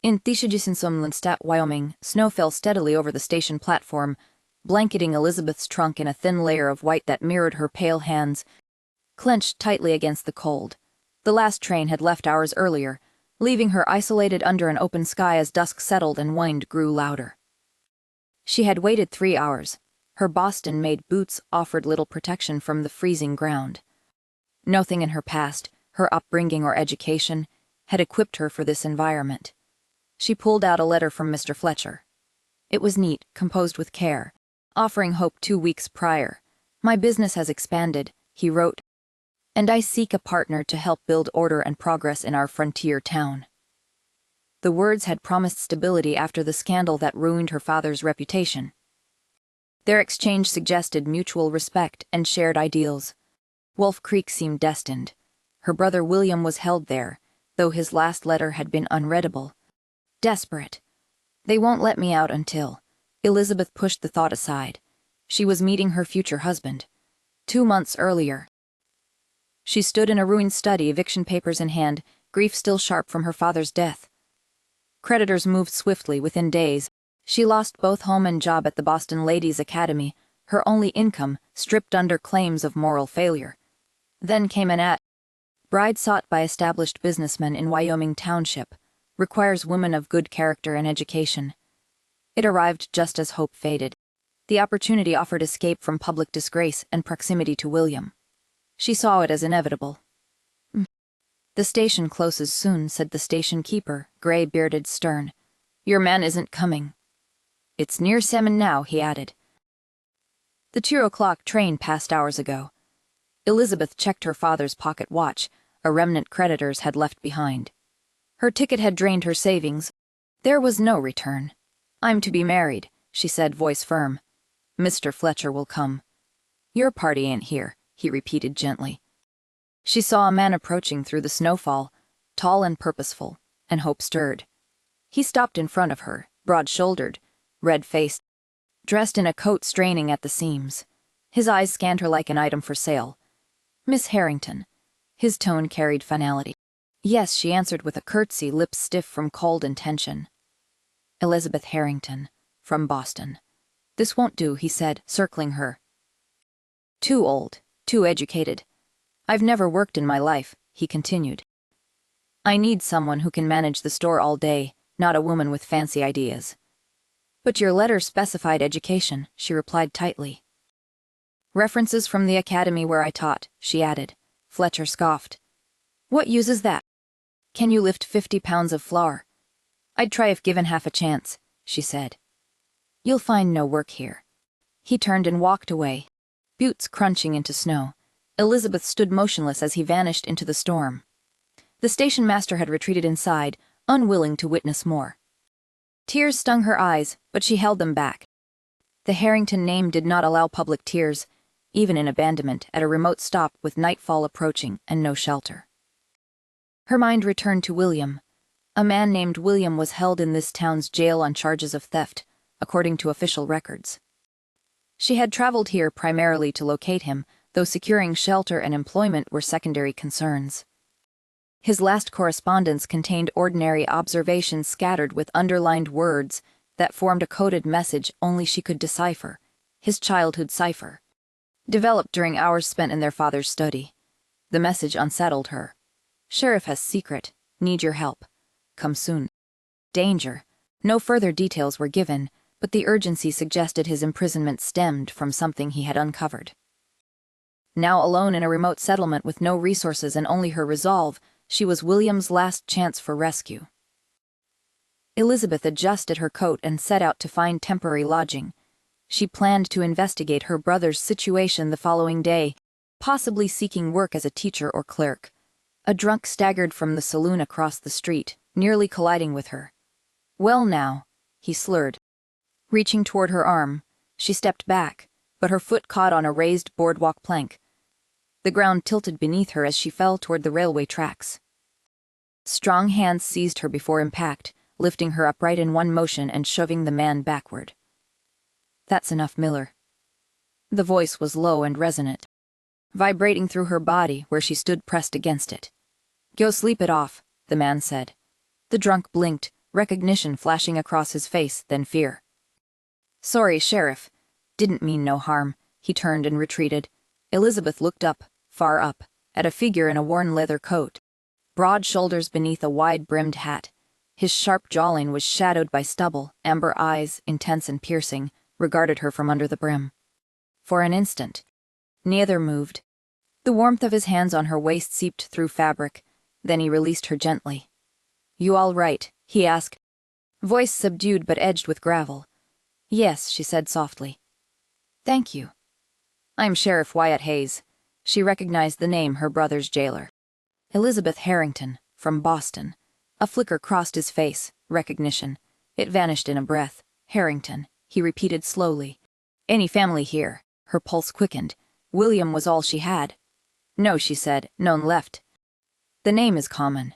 In Tishagisensumlandstadt, Wyoming, snow fell steadily over the station platform, blanketing Elizabeth's trunk in a thin layer of white that mirrored her pale hands, clenched tightly against the cold. The last train had left hours earlier, leaving her isolated under an open sky as dusk settled and wind grew louder. She had waited 3 hours. Her Boston-made boots offered little protection from the freezing ground. Nothing in her past, her upbringing or education, had equipped her for this environment. She pulled out a letter from Mr. Fletcher. It was neat, composed with care, offering hope 2 weeks prior. "My business has expanded," he wrote, "and I seek a partner to help build order and progress in our frontier town." The words had promised stability after the scandal that ruined her father's reputation. Their exchange suggested mutual respect and shared ideals. Wolf Creek seemed destined. Her brother William was held there, though his last letter had been unreadable. Desperate. "They won't let me out until..." Elizabeth pushed the thought aside. She was meeting her future husband. 2 months earlier. She stood in a ruined study, eviction papers in hand, grief still sharp from her father's death. Creditors moved swiftly within days. She lost both home and job at the Boston Ladies' Academy, her only income stripped under claims of moral failure. Then came an bride sought by established businessmen in Wyoming Township, requires women of good character and education. It arrived just as hope faded. The opportunity offered escape from public disgrace and proximity to William. She saw it as inevitable. "The station closes soon," said the station keeper, gray-bearded, stern. "Your man isn't coming." "It's near 7 now," he added. The 2 o'clock train passed hours ago. Elizabeth checked her father's pocket watch, a remnant creditors had left behind. Her ticket had drained her savings. There was no return. "I'm to be married," she said, voice firm. "Mr. Fletcher will come." "Your party ain't here," he repeated gently. She saw a man approaching through the snowfall, tall and purposeful, and hope stirred. He stopped in front of her, broad-shouldered, red-faced, dressed in a coat straining at the seams. His eyes scanned her like an item for sale. "Miss Harrington." His tone carried finality. "Yes," she answered with a curtsy, lips stiff from cold and tension. "Elizabeth Harrington, from Boston." "This won't do," he said, circling her. "Too old, too educated. I've never worked in my life," he continued. "I need someone who can manage the store all day, not a woman with fancy ideas." "But your letter specified education," she replied tightly. "References from the academy where I taught," she added. Fletcher scoffed. "What use is that? Can you lift 50 pounds of flour?" "I'd try if given half a chance," she said. "You'll find no work here." He turned and walked away, boots crunching into snow. Elizabeth stood motionless as he vanished into the storm. The station master had retreated inside, unwilling to witness more. Tears stung her eyes, but she held them back. The Harrington name did not allow public tears, even in abandonment at a remote stop with nightfall approaching and no shelter. Her mind returned to William. A man named William was held in this town's jail on charges of theft, according to official records. She had traveled here primarily to locate him, though securing shelter and employment were secondary concerns. His last correspondence contained ordinary observations scattered with underlined words that formed a coded message only she could decipher, his childhood cipher, developed during hours spent in their father's study. The message unsettled her. "Sheriff has secret. Need your help. Come soon. Danger." No further details were given, but the urgency suggested his imprisonment stemmed from something he had uncovered. Now alone in a remote settlement with no resources and only her resolve, she was William's last chance for rescue. Elizabeth adjusted her coat and set out to find temporary lodging. She planned to investigate her brother's situation the following day, possibly seeking work as a teacher or clerk. A drunk staggered from the saloon across the street, nearly colliding with her. "Well now," he slurred. Reaching toward her arm, she stepped back, but her foot caught on a raised boardwalk plank. The ground tilted beneath her as she fell toward the railway tracks. Strong hands seized her before impact, lifting her upright in one motion and shoving the man backward. "That's enough, Miller." The voice was low and resonant, vibrating through her body where she stood pressed against it. "Go sleep it off," the man said. The drunk blinked, recognition flashing across his face, then fear. "Sorry, Sheriff. Didn't mean no harm." He turned and retreated. Elizabeth looked up, far up, at a figure in a worn leather coat, broad shoulders beneath a wide-brimmed hat. His sharp jawline was shadowed by stubble. Amber eyes, intense and piercing, regarded her from under the brim. For an instant, neither moved. The warmth of his hands on her waist seeped through fabric. Then he released her gently. "You all right?" he asked, voice subdued but edged with gravel. "Yes," she said softly. "Thank you." "I'm Sheriff Wyatt Hayes." She recognized the name, her brother's jailer. Elizabeth Harrington, from Boston. A flicker crossed his face, recognition. It vanished in a breath. "Harrington," he repeated slowly. "Any family here?" Her pulse quickened. William was all she had. "No," she said, "none left." "The name is common."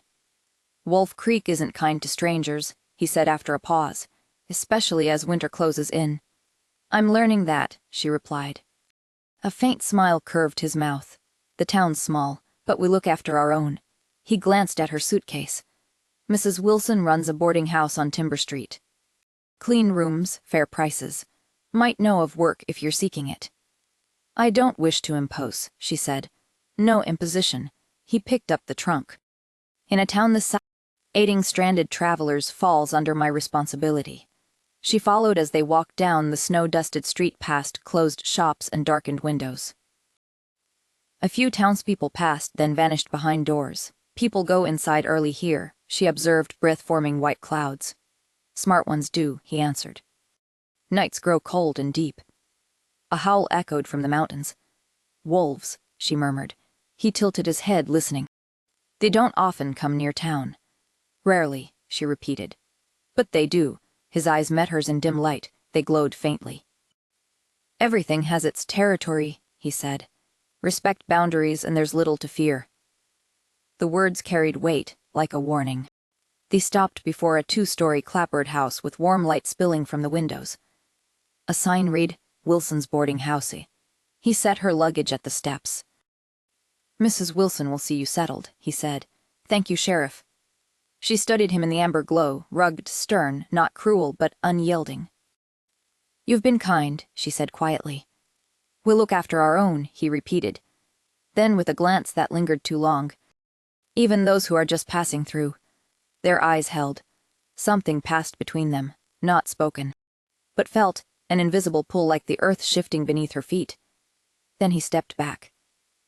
"Wolf Creek isn't kind to strangers," he said after a pause, "especially as winter closes in." "I'm learning that," she replied. A faint smile curved his mouth. "The town's small, but we look after our own." He glanced at her suitcase. "Mrs. Wilson runs a boarding house on Timber Street. Clean rooms, fair prices. Might know of work if you're seeking it." "I don't wish to impose," she said. "No imposition." He picked up the trunk. "In a town this size, aiding stranded travelers falls under my responsibility." She followed as they walked down the snow-dusted street past closed shops and darkened windows. A few townspeople passed, then vanished behind doors. "People go inside early here," she observed, breath-forming white clouds. "Smart ones do," he answered. "Nights grow cold and deep." A howl echoed from the mountains. "Wolves," she murmured. He tilted his head, listening. "They don't often come near town." "Rarely," she repeated. "But they do." His eyes met hers in dim light. They glowed faintly. "Everything has its territory," he said. "Respect boundaries and there's little to fear." The words carried weight, like a warning. They stopped before a 2-story clapboard house with warm light spilling from the windows. A sign read, "Wilson's Boarding House." He set her luggage at the steps. "Mrs. Wilson will see you settled," he said. "Thank you, Sheriff." She studied him in the amber glow, rugged, stern, not cruel, but unyielding. "You've been kind," she said quietly. "We'll look after our own," he repeated. Then, with a glance that lingered too long, "Even those who are just passing through." Their eyes held. Something passed between them, not spoken, but felt, an invisible pull like the earth shifting beneath her feet. Then he stepped back.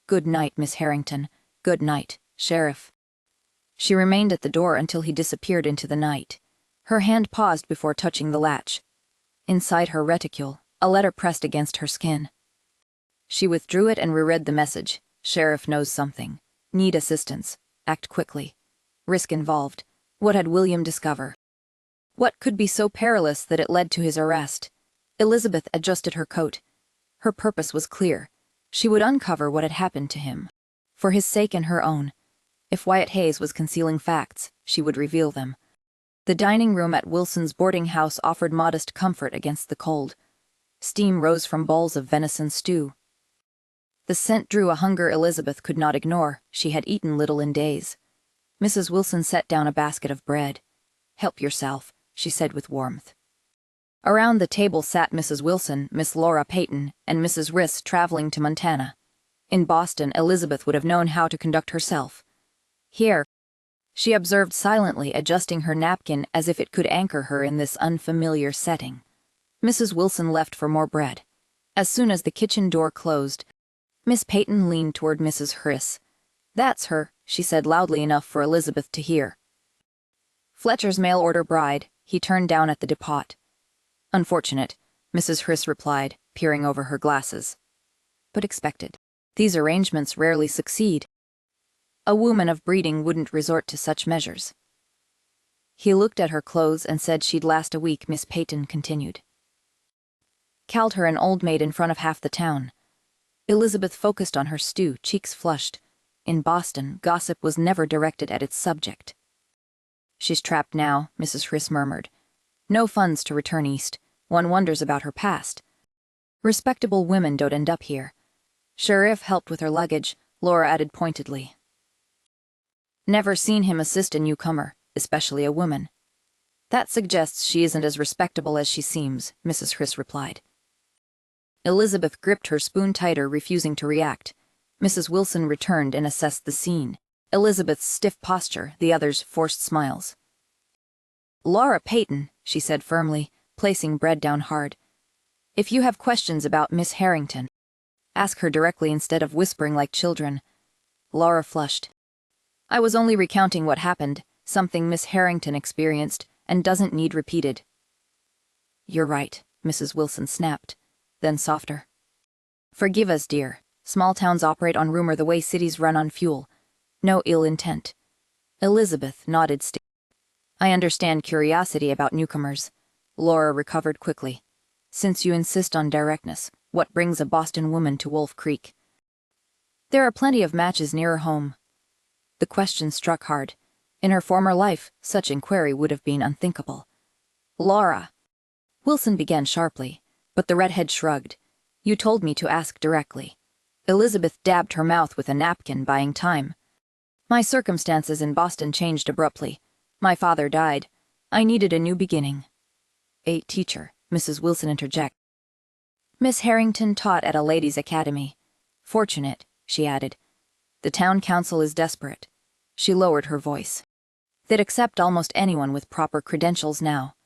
"Good night, Miss Harrington. Good night, Sheriff." She remained at the door until he disappeared into the night. Her hand paused before touching the latch. Inside her reticule, a letter pressed against her skin. She withdrew it and reread the message. "Sheriff knows something. Need assistance. Act quickly." Risk involved. What had William discovered? What could be so perilous that it led to his arrest? Elizabeth adjusted her coat. Her purpose was clear. She would uncover what had happened to him. For his sake and her own. If Wyatt Hayes was concealing facts, she would reveal them. The dining room at Wilson's boarding house offered modest comfort against the cold. Steam rose from bowls of venison stew. The scent drew a hunger Elizabeth could not ignore. She had eaten little in days. Mrs. Wilson set down a basket of bread. "Help yourself," she said with warmth. Around the table sat Mrs. Wilson, Miss Laura Peyton, and Mrs. Riss traveling to Montana. In Boston, Elizabeth would have known how to conduct herself. Here, she observed silently, adjusting her napkin as if it could anchor her in this unfamiliar setting. Mrs. Wilson left for more bread. As soon as the kitchen door closed, Miss Peyton leaned toward Mrs. Riss. "That's her," she said loudly enough for Elizabeth to hear. "Fletcher's mail-order bride," he turned down at the depot. "Unfortunate," Mrs. Riss replied, peering over her glasses. "But expected. These arrangements rarely succeed. A woman of breeding wouldn't resort to such measures." He looked at her clothes and said she'd last a week. Miss Peyton continued. "Called her an old maid in front of half the town." Elizabeth focused on her stew, cheeks flushed. In Boston, gossip was never directed at its subject. "She's trapped now," Mrs. Riss murmured. "No funds to return east. One wonders about her past. Respectable women don't end up here." Sheriff helped with her luggage, Laura added pointedly. "Never seen him assist a newcomer, especially a woman." That suggests she isn't as respectable as she seems, Mrs. Hriss replied. Elizabeth gripped her spoon tighter, refusing to react. Mrs. Wilson returned and assessed the scene. Elizabeth's stiff posture, the others' forced smiles. "Laura Peyton," she said firmly, placing bread down hard. "If you have questions about Miss Harrington, ask her directly instead of whispering like children." Laura flushed. "I was only recounting what happened, something Miss Harrington experienced, and doesn't need repeated." "You're right," Mrs. Wilson snapped, then softer. "Forgive us, dear. Small towns operate on rumor the way cities run on fuel. No ill intent." Elizabeth nodded. "I understand curiosity about newcomers." Laura recovered quickly. "Since you insist on directness, what brings a Boston woman to Wolf Creek?" "There are plenty of matches nearer home." The question struck hard. In her former life, such inquiry would have been unthinkable. "Laura," Wilson began sharply, but the redhead shrugged. "You told me to ask directly." Elizabeth dabbed her mouth with a napkin, buying time. "My circumstances in Boston changed abruptly. My father died. I needed a new beginning." "A teacher," Mrs. Wilson interjected. "Miss Harrington taught at a ladies' academy. Fortunate," she added. "The town council is desperate." She lowered her voice. "They'd accept almost anyone with proper credentials now."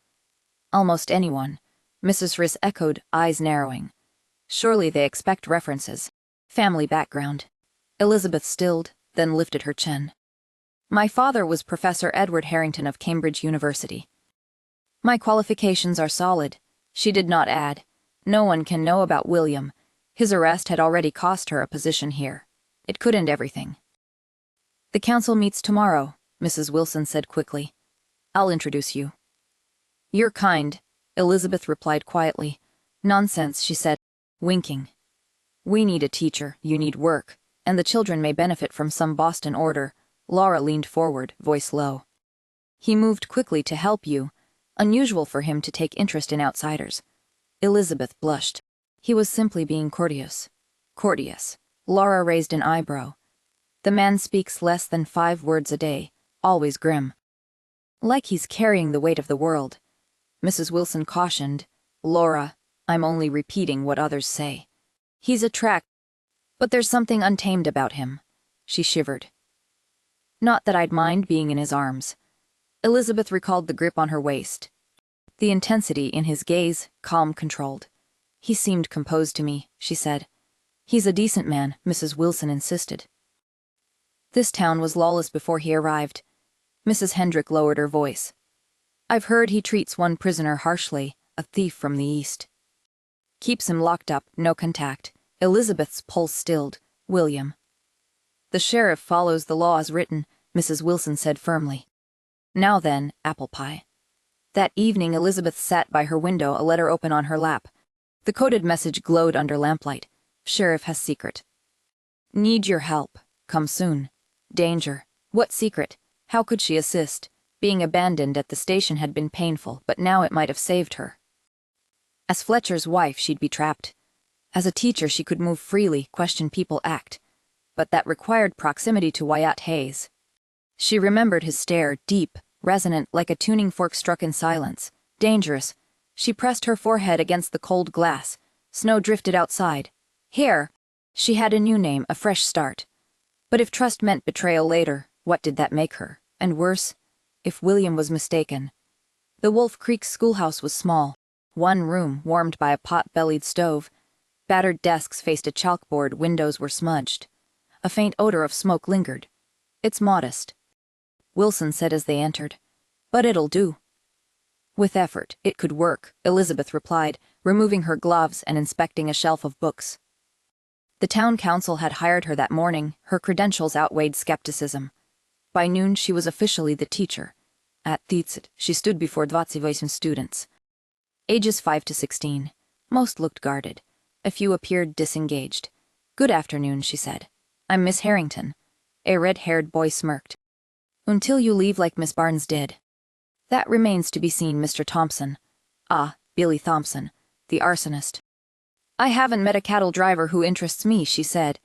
"Almost anyone," Mrs. Hriss echoed, eyes narrowing. "Surely they expect references. Family background." Elizabeth stilled, then lifted her chin. "My father was Professor Edward Harrington of Cambridge University. My qualifications are solid." She did not add, "No one can know about William. His arrest had already cost her a position here. It could end everything." "The council meets tomorrow," Mrs. Wilson said quickly. "I'll introduce you." "You're kind," Elizabeth replied quietly. "Nonsense," she said, winking. "We need a teacher, you need work, and the children may benefit from some Boston order." Laura leaned forward, voice low. "He moved quickly to help you. Unusual for him to take interest in outsiders." Elizabeth blushed. "He was simply being courteous." "Courteous." Laura raised an eyebrow. "The man speaks less than 5 words a day, always grim. Like he's carrying the weight of the world." Mrs. Wilson cautioned, "Laura, I'm only repeating what others say. He's but there's something untamed about him." She shivered. "Not that I'd mind being in his arms." Elizabeth recalled the grip on her waist. The intensity in his gaze, calm, controlled. "He seemed composed to me," she said. "He's a decent man," Mrs. Wilson insisted. "This town was lawless before he arrived." Mrs. Hendrick lowered her voice. "I've heard he treats one prisoner harshly, a thief from the east. Keeps him locked up, no contact." Elizabeth's pulse stilled. "William." "The sheriff follows the law as written," Mrs. Wilson said firmly. "Now then, apple pie." That evening Elizabeth sat by her window, a letter open on her lap. The coded message glowed under lamplight. "Sheriff has secret. Need your help. Come soon. Danger." What secret? How could she assist? Being abandoned at the station had been painful, but now it might have saved her. As Fletcher's wife, she'd be trapped. As a teacher, she could move freely, question people, act. But that required proximity to Wyatt Hayes. She remembered his stare, deep, resonant, like a tuning fork struck in silence. Dangerous. She pressed her forehead against the cold glass. Snow drifted outside. Here. She had a new name, a fresh start. But if trust meant betrayal later, what did that make her? And worse, if William was mistaken. The Wolf Creek schoolhouse was small. One room, warmed by a pot-bellied stove. Battered desks faced a chalkboard, windows were smudged. A faint odor of smoke lingered. "It's modest," Wilson said as they entered. "But it'll do." "With effort, it could work," Elizabeth replied, removing her gloves and inspecting a shelf of books. The town council had hired her that morning. Her credentials outweighed skepticism. By noon, she was officially the teacher. At Thietzit, she stood before 28 students. Ages 5 to 16. Most looked guarded. A few appeared disengaged. "Good afternoon," she said. "I'm Miss Harrington." A red-haired boy smirked. "Until you leave like Miss Barnes did." "That remains to be seen, Mr. Thompson." "Ah, Billy Thompson, the arsonist." "I haven't met a cattle driver who interests me," she said.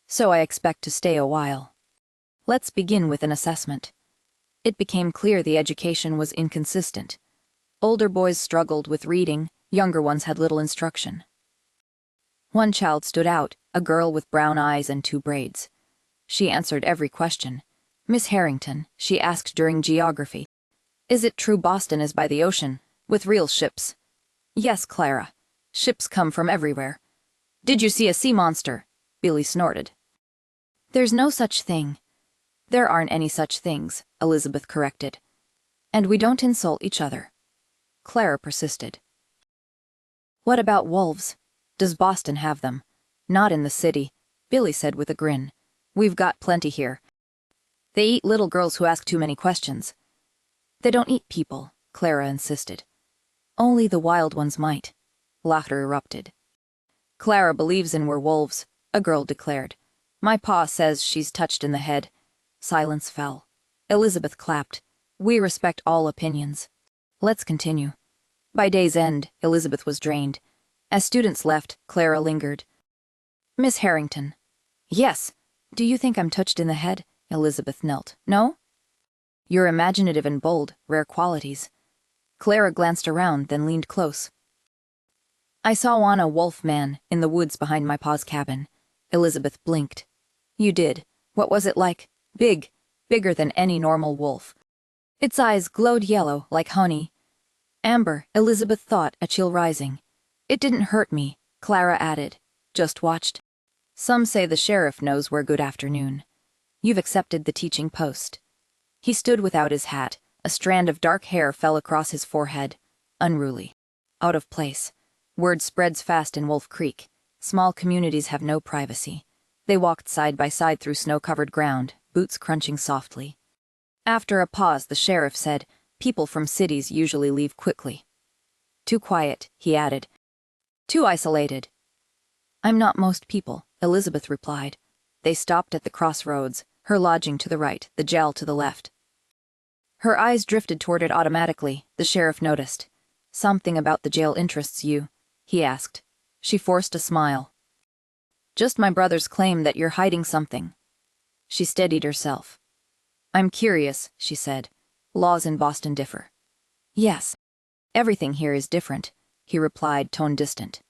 "So I expect to stay a while." "Let's begin with an assessment." It became clear the education was inconsistent. Older boys struggled with reading, younger ones had little instruction. One child stood out, a girl with brown eyes and 2 braids. She answered every question. "Miss Harrington," she asked during geography, "is it true Boston is by the ocean, with real ships?" "Yes, Clara. Ships come from everywhere." "Did you see a sea monster?" Billy snorted. "There's no such thing." "There aren't any such things," Elizabeth corrected. "And we don't insult each other." Clara persisted. "What about wolves? Does Boston have them?" "Not in the city," Billy said with a grin. "We've got plenty here. They eat little girls who ask too many questions." "They don't eat people," Clara insisted. "Only the wild ones might." Laughter erupted. "Clara believes in werewolves," a girl declared. "My pa says she's touched in the head." Silence fell. Elizabeth clapped. "We respect all opinions. Let's continue." By day's end, Elizabeth was drained. As students left, Clara lingered. "Miss Harrington." "Yes." "Do you think I'm touched in the head?" Elizabeth knelt. "No?" "You're imaginative and bold, rare qualities." Clara glanced around, then leaned close. "I saw a wolf man in the woods behind my pa's cabin." Elizabeth blinked. "You did? What was it like?" "Big. Bigger than any normal wolf. Its eyes glowed yellow, like honey." "Amber," Elizabeth thought, a chill rising. "It didn't hurt me," Clara added. "Just watched." "Some say the sheriff knows where good afternoon. You've accepted the teaching post." He stood without his hat. A strand of dark hair fell across his forehead. Unruly. Out of place. Word spreads fast in Wolf Creek. Small communities have no privacy. They walked side by side through snow-covered ground, boots crunching softly. After a pause, the sheriff said, "People from cities usually leave quickly." "Too quiet," he added. "Too isolated." "I'm not most people," Elizabeth replied. They stopped at the crossroads, her lodging to the right, the jail to the left. Her eyes drifted toward it automatically, the sheriff noticed. "Something about the jail interests you?" he asked. She forced a smile. "Just my brother's claim that you're hiding something." She steadied herself. "I'm curious," she said. "Laws in Boston differ." "Yes. Everything here is different," he replied, tone distant.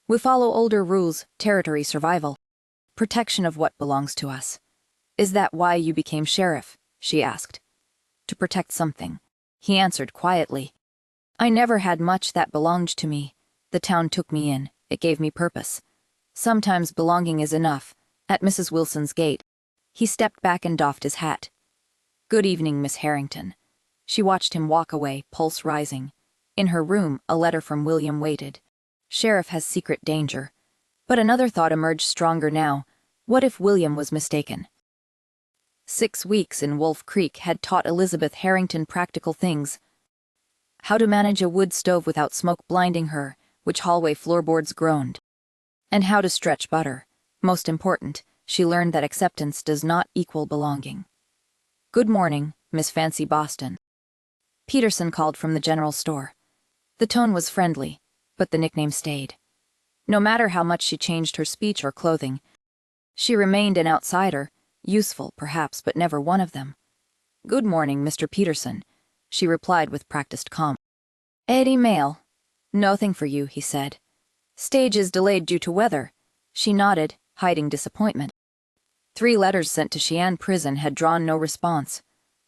"We follow older rules, territory survival. Protection of what belongs to us." "Is that why you became sheriff?" she asked. "To protect something," he answered quietly. "I never had much that belonged to me. The town took me in, it gave me purpose. Sometimes belonging is enough." At Mrs. Wilson's gate, he stepped back and doffed his hat. "Good evening, Miss Harrington." She watched him walk away, pulse rising. In her room, a letter from William waited. Sheriff has secret danger. But another thought emerged stronger now. What if William was mistaken? 6 weeks in Wolf Creek had taught Elizabeth Harrington practical things. How to manage a wood stove without smoke blinding her, which hallway floorboards groaned. And how to stretch butter. Most important, she learned that acceptance does not equal belonging. "Good morning, Miss Fancy Boston." Peterson called from the general store. The tone was friendly, but the nickname stayed. No matter how much she changed her speech or clothing, she remained an outsider, useful perhaps, but never one of them. "Good morning, Mr. Peterson," she replied with practiced calm. "Eddie mail." "Nothing for you," he said. "Stage is delayed due to weather." She nodded, hiding disappointment. 3 letters sent to Cheyenne prison had drawn no response.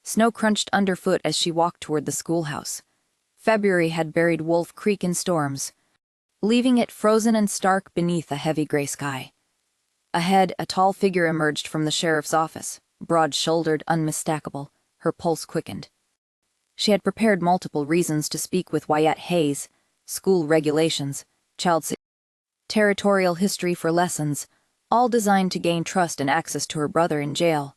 Snow crunched underfoot as she walked toward the schoolhouse. February had buried Wolf Creek in storms, leaving it frozen and stark beneath a heavy gray sky. Ahead, a tall figure emerged from the sheriff's office, broad-shouldered, unmistakable. Her pulse quickened. She had prepared multiple reasons to speak with Wyatt Hayes: school regulations, child safety, territorial history for lessons, all designed to gain trust and access to her brother in jail.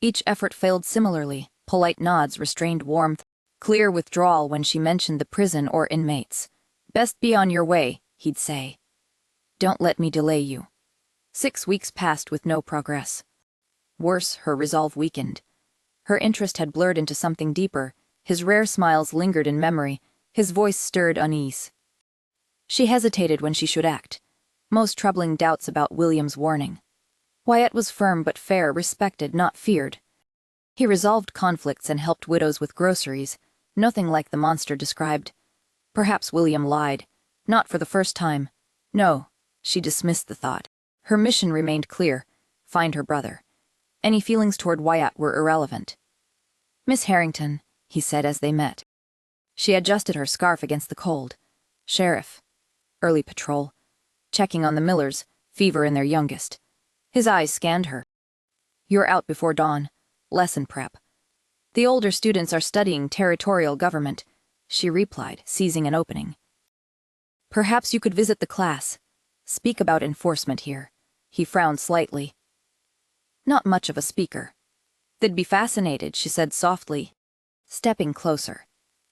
Each effort failed similarly: polite nods, restrained warmth, clear withdrawal when she mentioned the prison or inmates. "Best be on your way," he'd say. "Don't let me delay you." 6 weeks passed with no progress. Worse, her resolve weakened. Her interest had blurred into something deeper. His rare smiles lingered in memory. His voice stirred unease. She hesitated when she should act. Most troubling doubts about William's warning. Wyatt was firm but fair, respected, not feared. He resolved conflicts and helped widows with groceries, nothing like the monster described. Perhaps William lied. Not for the first time. No, she dismissed the thought. Her mission remained clear: find her brother. Any feelings toward Wyatt were irrelevant. "Miss Harrington," he said as they met. She adjusted her scarf against the cold. "Sheriff. Early patrol. Checking on the Millers, fever in their youngest." His eyes scanned her. "You're out before dawn. Lesson prep." "The older students are studying territorial government," she replied, seizing an opening. "Perhaps you could visit the class. Speak about enforcement here." He frowned slightly. "Not much of a speaker." "They'd be fascinated," she said softly, stepping closer.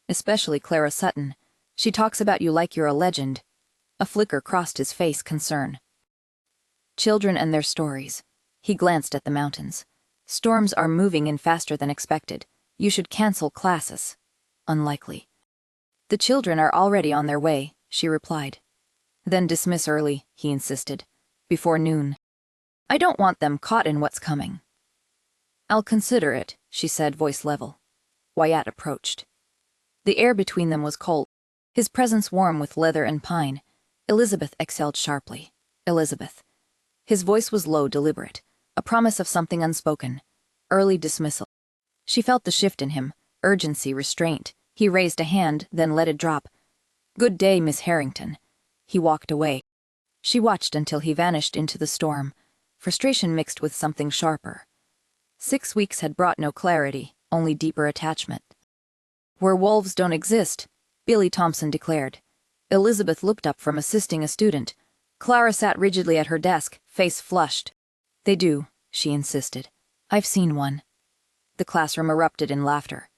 "Especially Clara Sutton. She talks about you like you're a legend." A flicker crossed his face, concern. "Children and their stories." He glanced at the mountains. "Storms are moving in faster than expected. You should cancel classes." "Unlikely." "The children are already on their way," she replied. "Then dismiss early," he insisted. "Before noon. I don't want them caught in what's coming." "I'll consider it," she said, voice level. Wyatt approached. The air between them was cold, his presence warm with leather and pine. Elizabeth exhaled sharply. "Elizabeth." His voice was low, deliberate, a promise of something unspoken. Early dismissal. She felt the shift in him, urgency, restraint. He raised a hand, then let it drop. "Good day, Miss Harrington." He walked away. She watched until he vanished into the storm, frustration mixed with something sharper. 6 weeks had brought no clarity, only deeper attachment. "Where wolves don't exist," Billy Thompson declared. Elizabeth looked up from assisting a student. Clara sat rigidly at her desk, face flushed. "They do," she insisted. "I've seen one." The classroom erupted in laughter.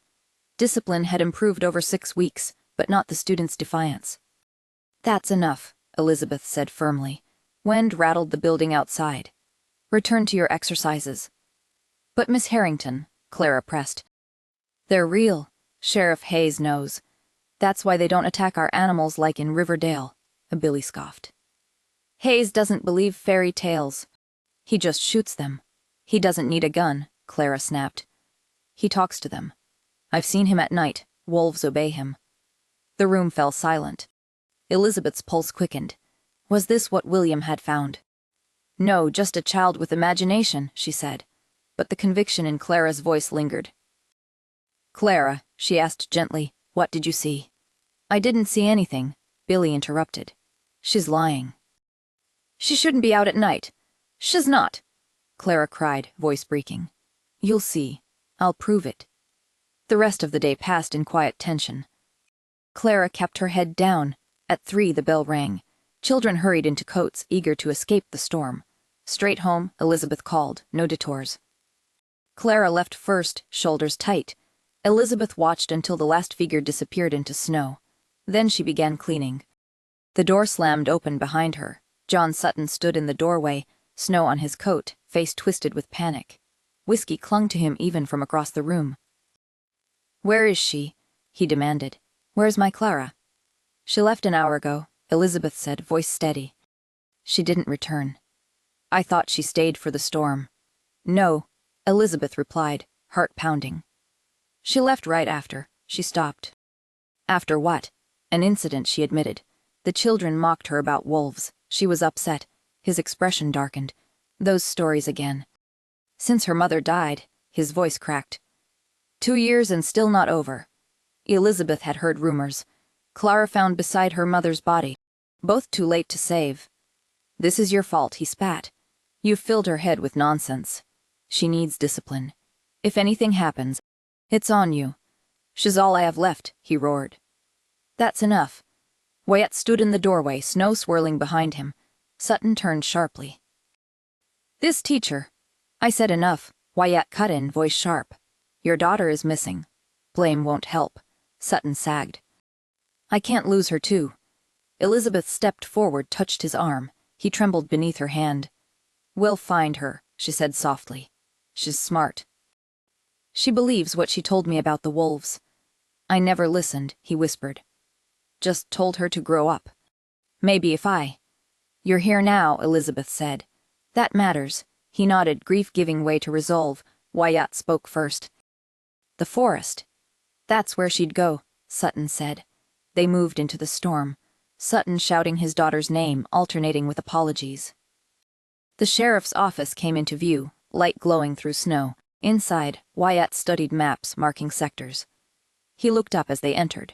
Discipline had improved over 6 weeks, but not the students' defiance. "That's enough," Elizabeth said firmly. Wind rattled the building outside. "Return to your exercises." "But Miss Harrington," Clara pressed. "They're real. Sheriff Hayes knows. That's why they don't attack our animals like in Riverdale," Billy scoffed. "Hayes doesn't believe fairy tales. He just shoots them." "He doesn't need a gun," Clara snapped. "He talks to them. I've seen him at night. Wolves obey him." The room fell silent. Elizabeth's pulse quickened. Was this what William had found? "No, just a child with imagination," she said. But the conviction in Clara's voice lingered. "Clara," she asked gently, "what did you see?" "I didn't see anything," Billy interrupted. "She's lying." "She shouldn't be out at night." "She's not," Clara cried, voice breaking. "You'll see. I'll prove it." The rest of the day passed in quiet tension. Clara kept her head down. At 3 the bell rang. Children hurried into coats, eager to escape the storm. Straight home, Elizabeth called, no detours. Clara left first, shoulders tight. Elizabeth watched until the last figure disappeared into snow. Then she began cleaning. The door slammed open behind her. John Sutton stood in the doorway, snow on his coat, face twisted with panic. Whiskey clung to him even from across the room. "Where is she?" he demanded. "Where's my Clara?" "She left an hour ago," Elizabeth said, voice steady. "She didn't return." "I thought she stayed for the storm." "No," Elizabeth replied, heart pounding. "She left right after." She stopped. "After what?" "An incident," she admitted. "The children mocked her about wolves. She was upset." His expression darkened. "Those stories again." "Since her mother died," his voice cracked. 2 years and still not over." Elizabeth had heard rumors. Clara found beside her mother's body. Both too late to save. "This is your fault," he spat. "You've filled her head with nonsense. She needs discipline. If anything happens, it's on you." "She's all I have left," he roared. "That's enough." Wyatt stood in the doorway, snow swirling behind him. Sutton turned sharply. "This teacher—" "I said enough," Wyatt cut in, voice sharp. "Your daughter is missing. Blame won't help." Sutton sagged. "I can't lose her too." Elizabeth stepped forward, touched his arm. He trembled beneath her hand. "We'll find her," she said softly. "She's smart. She believes what she told me about the wolves." "I never listened," he whispered. "Just told her to grow up. Maybe if I—" "You're here now," Elizabeth said. "That matters." He nodded, grief giving way to resolve. Wyatt spoke first. The forest. That's where she'd go, Sutton said. They moved into the storm, Sutton shouting his daughter's name, alternating with apologies. The sheriff's office came into view, light glowing through snow. Inside, Wyatt studied maps marking sectors. He looked up as they entered.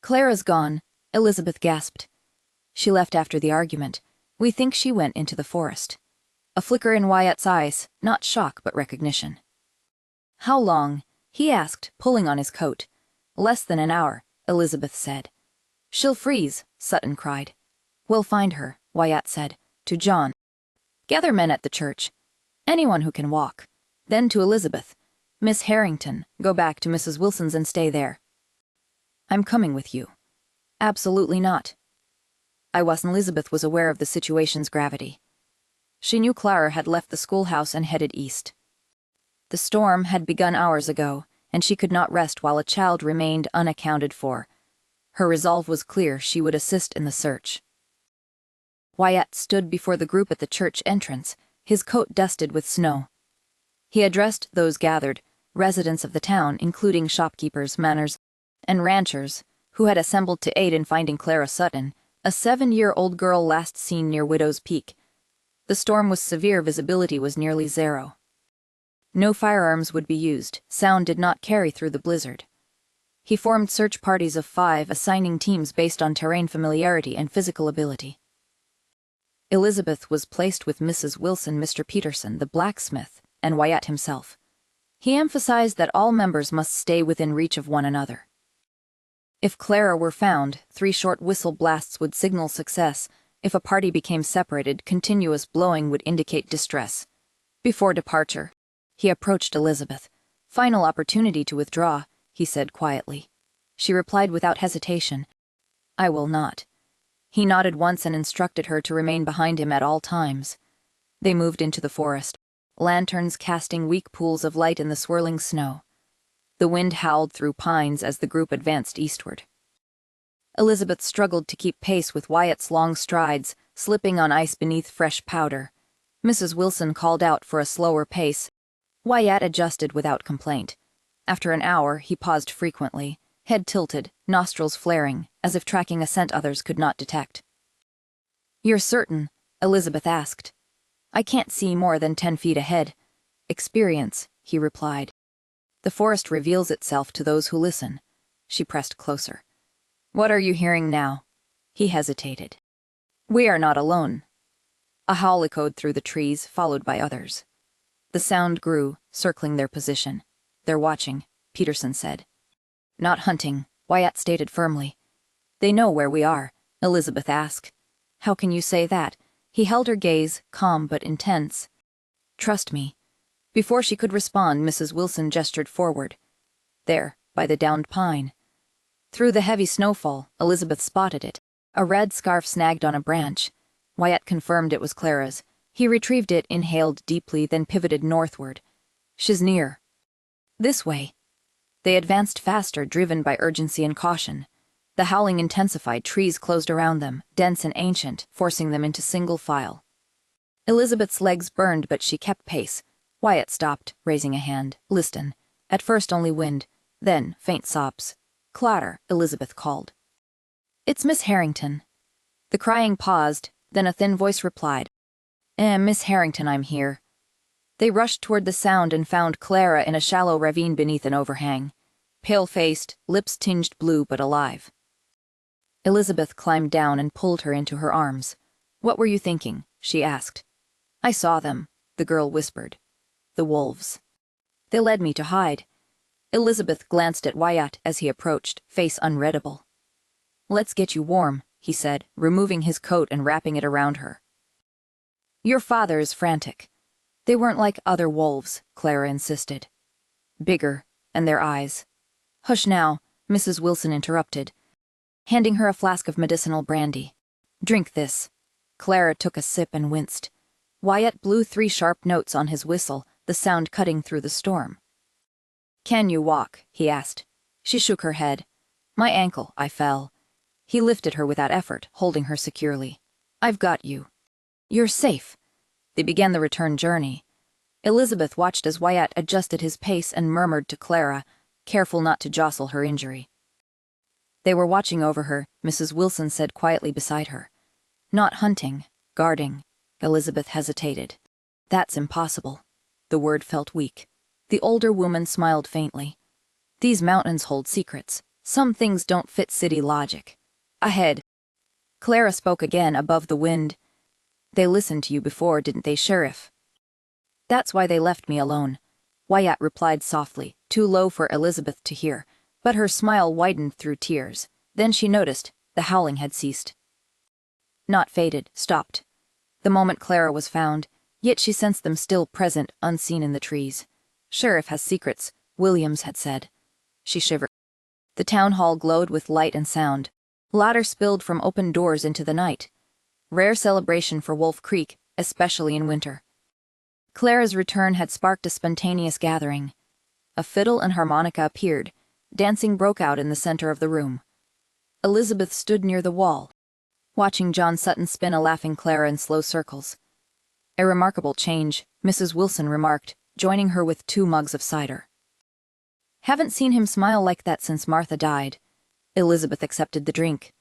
"Clara's gone," Elizabeth gasped. "She left after the argument. We think she went into the forest." A flicker in Wyatt's eyes, not shock but recognition. "How long?" he asked, pulling on his coat. "Less than an hour," Elizabeth said. "She'll freeze," Sutton cried. "We'll find her," Wyatt said, to John. "Gather men at the church. Anyone who can walk." Then to Elizabeth. "Miss Harrington, go back to Mrs. Wilson's and stay there." "I'm coming with you." "Absolutely not." Elizabeth was aware of the situation's gravity. She knew Clara had left the schoolhouse and headed east. The storm had begun hours ago, and she could not rest while a child remained unaccounted for. Her resolve was clear: she would assist in the search. Wyatt stood before the group at the church entrance, his coat dusted with snow. He addressed those gathered, residents of the town, including shopkeepers, manners, and ranchers, who had assembled to aid in finding Clara Sutton, a 7-year-old girl last seen near Widow's Peak. The storm was severe, visibility was nearly zero. No firearms would be used, sound did not carry through the blizzard. He formed search parties of 5, assigning teams based on terrain familiarity and physical ability. Elizabeth was placed with Mrs. Wilson, Mr. Peterson, the blacksmith, and Wyatt himself. He emphasized that all members must stay within reach of one another. If Clara were found, 3 short whistle blasts would signal success. If a party became separated, continuous blowing would indicate distress. Before departure, he approached Elizabeth. "Final opportunity to withdraw," he said quietly. She replied without hesitation, "I will not." He nodded once and instructed her to remain behind him at all times. They moved into the forest, lanterns casting weak pools of light in the swirling snow. The wind howled through pines as the group advanced eastward. Elizabeth struggled to keep pace with Wyatt's long strides, slipping on ice beneath fresh powder. Mrs. Wilson called out for a slower pace. Wyatt adjusted without complaint. After an hour, he paused frequently, head tilted, nostrils flaring, as if tracking a scent others could not detect. "You're certain?" Elizabeth asked. "I can't see more than 10 feet ahead." "Experience," he replied. "The forest reveals itself to those who listen." She pressed closer. "What are you hearing now?" He hesitated. "We are not alone." A howl echoed through the trees, followed by others. The sound grew, circling their position. "They're watching," Peterson said. "Not hunting," Wyatt stated firmly. "They know where we are," Elizabeth asked. "How can you say that?" He held her gaze, calm but intense. "Trust me." Before she could respond, Mrs. Wilson gestured forward. "There, by the downed pine." Through the heavy snowfall, Elizabeth spotted it. A red scarf snagged on a branch. Wyatt confirmed it was Clara's. He retrieved it, inhaled deeply, then pivoted northward. "She's near." "This way." They advanced faster, driven by urgency and caution. The howling intensified, trees closed around them, dense and ancient, forcing them into single file. Elizabeth's legs burned, but she kept pace. Wyatt stopped, raising a hand. "Listen." At first only wind, then faint sobs. "Clara," Elizabeth called. "It's Miss Harrington." The crying paused, then a thin voice replied, Miss Harrington, I'm here." They rushed toward the sound and found Clara in a shallow ravine beneath an overhang. Pale-faced, lips tinged blue but alive. Elizabeth climbed down and pulled her into her arms. "What were you thinking?" she asked. "I saw them," the girl whispered. "The wolves. They led me to hide." Elizabeth glanced at Wyatt as he approached, face unreadable. "Let's get you warm," he said, removing his coat and wrapping it around her. "Your father is frantic." "They weren't like other wolves," Clara insisted. "Bigger, and their eyes." "Hush now," Mrs. Wilson interrupted, handing her a flask of medicinal brandy. "Drink this." Clara took a sip and winced. Wyatt blew 3 sharp notes on his whistle, the sound cutting through the storm. "Can you walk?" he asked. She shook her head. "My ankle, I fell." He lifted her without effort, holding her securely. "I've got you. You're safe." They began the return journey. Elizabeth watched as Wyatt adjusted his pace and murmured to Clara, careful not to jostle her injury. They were watching over her, Mrs. Wilson said quietly beside her. Not hunting, guarding. Elizabeth hesitated. That's impossible. The word felt weak. The older woman smiled faintly. These mountains hold secrets. Some things don't fit city logic. Ahead. Clara spoke again above the wind. They listened to you before, didn't they, Sheriff? That's why they left me alone. Wyatt replied softly, too low for Elizabeth to hear, but her smile widened through tears. Then she noticed the howling had ceased. Not faded, stopped. The moment Clara was found, yet she sensed them still present, unseen in the trees. Sheriff has secrets, Williams had said. She shivered. The town hall glowed with light and sound. Laughter spilled from open doors into the night. Rare celebration for Wolf Creek, especially in winter. Clara's return had sparked a spontaneous gathering. A fiddle and harmonica appeared. Dancing broke out in the center of the room. Elizabeth stood near the wall, watching John Sutton spin a laughing Clara in slow circles. A remarkable change, Mrs. Wilson remarked, joining her with 2 mugs of cider. Haven't seen him smile like that since Martha died. Elizabeth accepted the drink.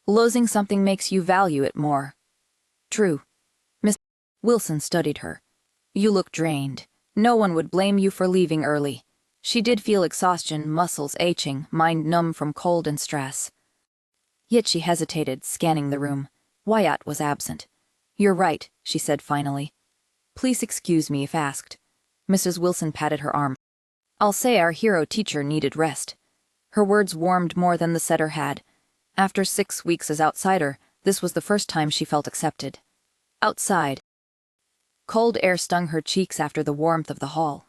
Losing something makes you value it more. True. Miss Wilson studied her. You look drained. No one would blame you for leaving early. She did feel exhaustion, muscles aching, mind numb from cold and stress. Yet she hesitated, scanning the room. Wyatt was absent. You're right, she said finally. Please excuse me if asked. Mrs. Wilson patted her arm. I'll say our hero teacher needed rest. Her words warmed more than the setter had. After 6 weeks as outsider, this was the first time she felt accepted. Outside. Cold air stung her cheeks after the warmth of the hall.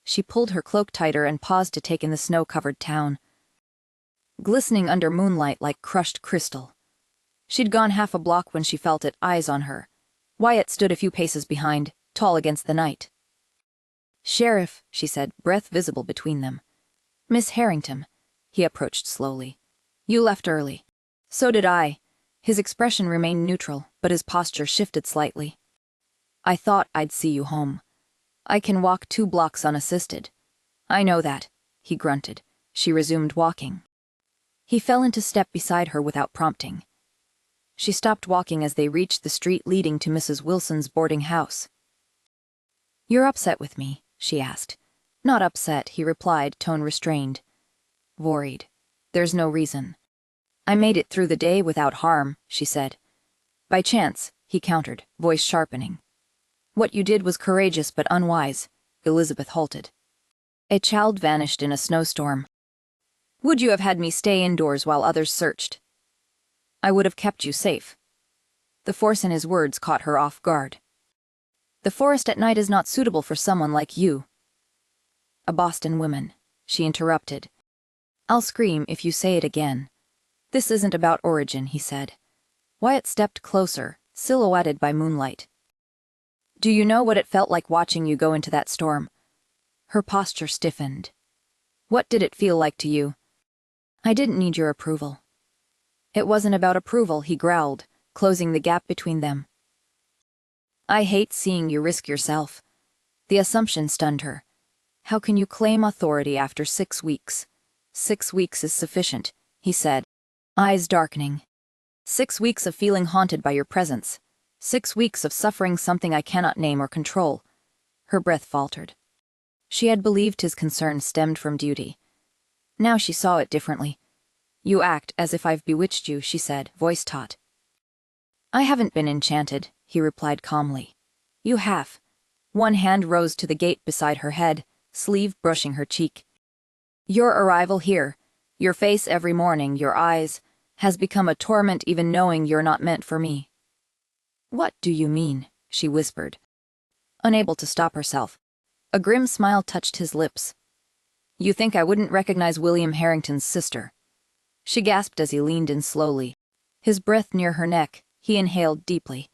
She pulled her cloak tighter and paused to take in the snow-covered town, glistening under moonlight like crushed crystal. She'd gone half a block when she felt it, eyes on her. Wyatt stood a few paces behind, tall against the night. Sheriff, she said, breath visible between them. Miss Harrington. He approached slowly. You left early. So did I. His expression remained neutral, but his posture shifted slightly. I thought I'd see you home. I can walk 2 blocks unassisted. I know that, he grunted. She resumed walking. He fell into step beside her without prompting. She stopped walking as they reached the street leading to Mrs. Wilson's boarding house. You're upset with me, she asked. Not upset, he replied, tone restrained. Worried. There's no reason. I made it through the day without harm, she said. By chance, he countered, voice sharpening. What you did was courageous but unwise. Elizabeth halted. A child vanished in a snowstorm. Would you have had me stay indoors while others searched? I would have kept you safe. The force in his words caught her off guard. The forest at night is not suitable for someone like you. A Boston woman, she interrupted. I'll scream if you say it again. This isn't about origin, he said. Wyatt stepped closer, silhouetted by moonlight. Do you know what it felt like watching you go into that storm? Her posture stiffened. What did it feel like to you? I didn't need your approval. It wasn't about approval, he growled, closing the gap between them. I hate seeing you risk yourself. The assumption stunned her. How can you claim authority after 6 weeks? 6 weeks is sufficient, he said, eyes darkening. 6 weeks of feeling haunted by your presence. 6 weeks of suffering something I cannot name or control. Her breath faltered. She had believed his concern stemmed from duty. Now she saw it differently. You act as if I've bewitched you, she said, voice taut. I haven't been enchanted, he replied calmly. You have. One hand rose to the gate beside her head, sleeve brushing her cheek. Your arrival here, your face every morning, your eyes, has become a torment even knowing you're not meant for me. What do you mean? She whispered, unable to stop herself. A grim smile touched his lips. You think I wouldn't recognize William Harrington's sister? She gasped as he leaned in slowly. His breath near her neck, he inhaled deeply.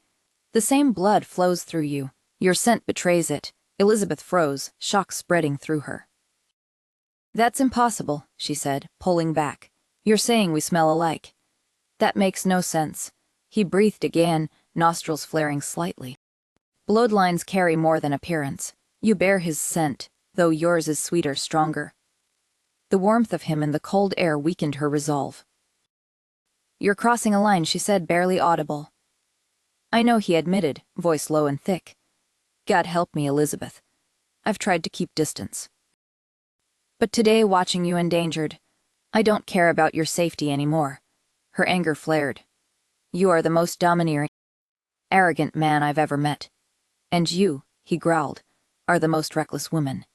The same blood flows through you. Your scent betrays it. Elizabeth froze, shock spreading through her. That's impossible, she said, pulling back. You're saying we smell alike. That makes no sense. He breathed again, nostrils flaring slightly. Bloodlines carry more than appearance. You bear his scent, though yours is sweeter, stronger. The warmth of him and the cold air weakened her resolve. "You're crossing a line," she said, barely audible. "I know," he admitted, voice low and thick. "God help me, Elizabeth. I've tried to keep distance. But today, watching you endangered, I don't care about your safety anymore." Her anger flared. "You are the most domineering, arrogant man I've ever met. And you," he growled, "are the most reckless woman."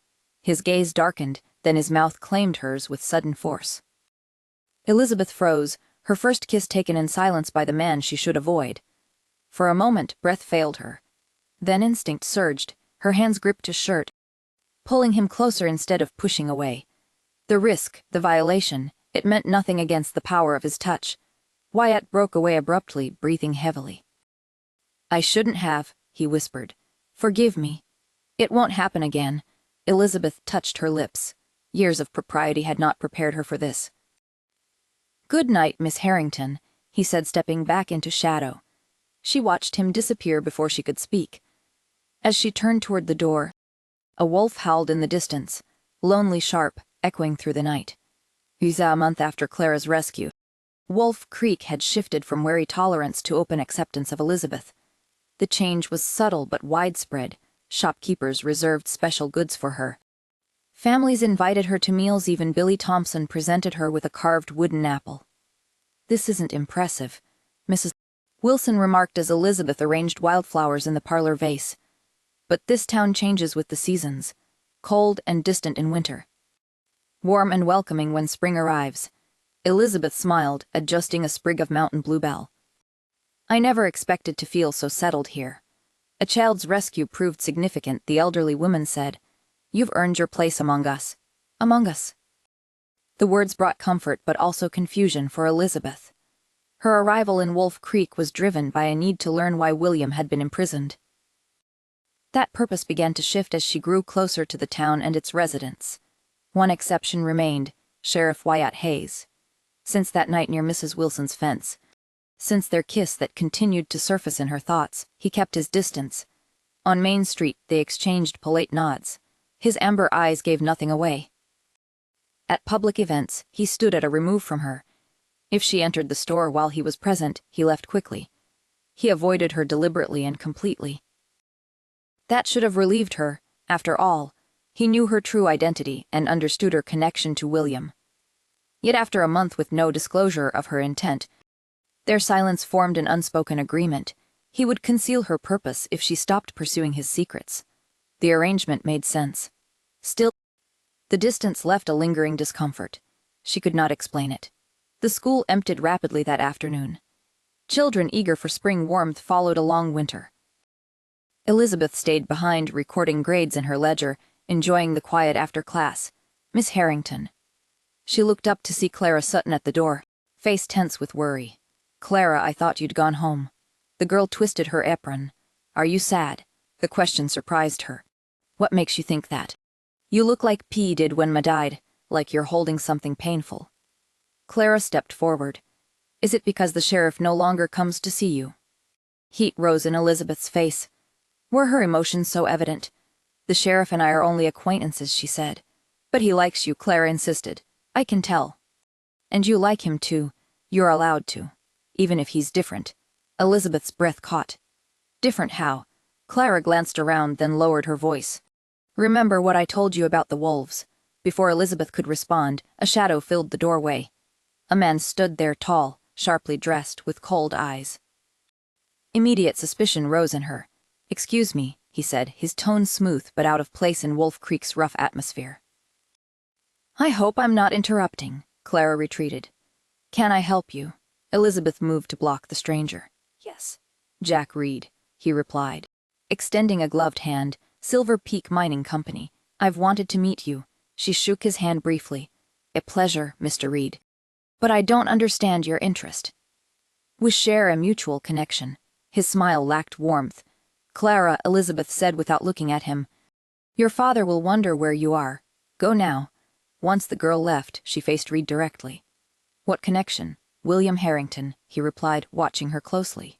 His gaze darkened, then his mouth claimed hers with sudden force. Elizabeth froze, her first kiss taken in silence by the man she should avoid. For a moment, breath failed her. Then instinct surged, her hands gripped his shirt, pulling him closer instead of pushing away. The risk, the violation, it meant nothing against the power of his touch. Wyatt broke away abruptly, breathing heavily. "I shouldn't have," he whispered. "Forgive me. It won't happen again." Elizabeth touched her lips. Years of propriety had not prepared her for this. "Good night, Miss Harrington," he said, stepping back into shadow. She watched him disappear before she could speak. As she turned toward the door, a wolf howled in the distance, lonely sharp, echoing through the night. A month after Clara's rescue, Wolf Creek had shifted from wary tolerance to open acceptance of Elizabeth. The change was subtle but widespread. Shopkeepers reserved special goods for her. Families invited her to meals, even Billy Thompson presented her with a carved wooden apple. "This isn't impressive," Mrs. Wilson remarked as Elizabeth arranged wildflowers in the parlor vase. "But this town changes with the seasons, cold and distant in winter, warm and welcoming when spring arrives." Elizabeth smiled, adjusting a sprig of mountain bluebell. "I never expected to feel so settled here." A child's rescue proved significant, the elderly woman said. "You've earned your place among us." Among us. The words brought comfort but also confusion for Elizabeth. Her arrival in Wolf Creek was driven by a need to learn why William had been imprisoned. That purpose began to shift as she grew closer to the town and its residents. One exception remained, Sheriff Wyatt Hayes. Since that night near Mrs. Wilson's fence, since their kiss that continued to surface in her thoughts, he kept his distance. On Main Street, they exchanged polite nods. His amber eyes gave nothing away. At public events, he stood at a remove from her. If she entered the store while he was present, he left quickly. He avoided her deliberately and completely. That should have relieved her. After all, he knew her true identity and understood her connection to William. Yet after a month with no disclosure of her intent, their silence formed an unspoken agreement. He would conceal her purpose if she stopped pursuing his secrets. The arrangement made sense. Still, the distance left a lingering discomfort. She could not explain it. The school emptied rapidly that afternoon. Children eager for spring warmth followed a long winter. Elizabeth stayed behind, recording grades in her ledger, enjoying the quiet after class. "Miss Harrington." She looked up to see Clara Sutton at the door, face tense with worry. "Clara, I thought you'd gone home." The girl twisted her apron. "Are you sad?" The question surprised her. "What makes you think that?" "You look like P did when Ma died, like you're holding something painful." Clara stepped forward. "Is it because the sheriff no longer comes to see you?" Heat rose in Elizabeth's face. Were her emotions so evident? "The sheriff and I are only acquaintances," she said. "But he likes you," Clara insisted. "I can tell." "And you like him too. You're allowed to. Even if he's different." Elizabeth's breath caught. "Different how?" Clara glanced around, then lowered her voice. "Remember what I told you about the wolves?" Before Elizabeth could respond, a shadow filled the doorway. A man stood there, tall, sharply dressed, with cold eyes. Immediate suspicion rose in her. "Excuse me," he said, his tone smooth but out of place in Wolf Creek's rough atmosphere. "I hope I'm not interrupting," Clara retreated. "Can I help you?" Elizabeth moved to block the stranger. "Yes." "Jack Reed," he replied, extending a gloved hand. "Silver Peak Mining Company. I've wanted to meet you." She shook his hand briefly. "A pleasure, Mr. Reed. But I don't understand your interest." "We share a mutual connection." His smile lacked warmth. "Clara," Elizabeth said without looking at him, "your father will wonder where you are. Go now." Once the girl left, she faced Reed directly. "What connection?" "William Harrington," he replied, watching her closely.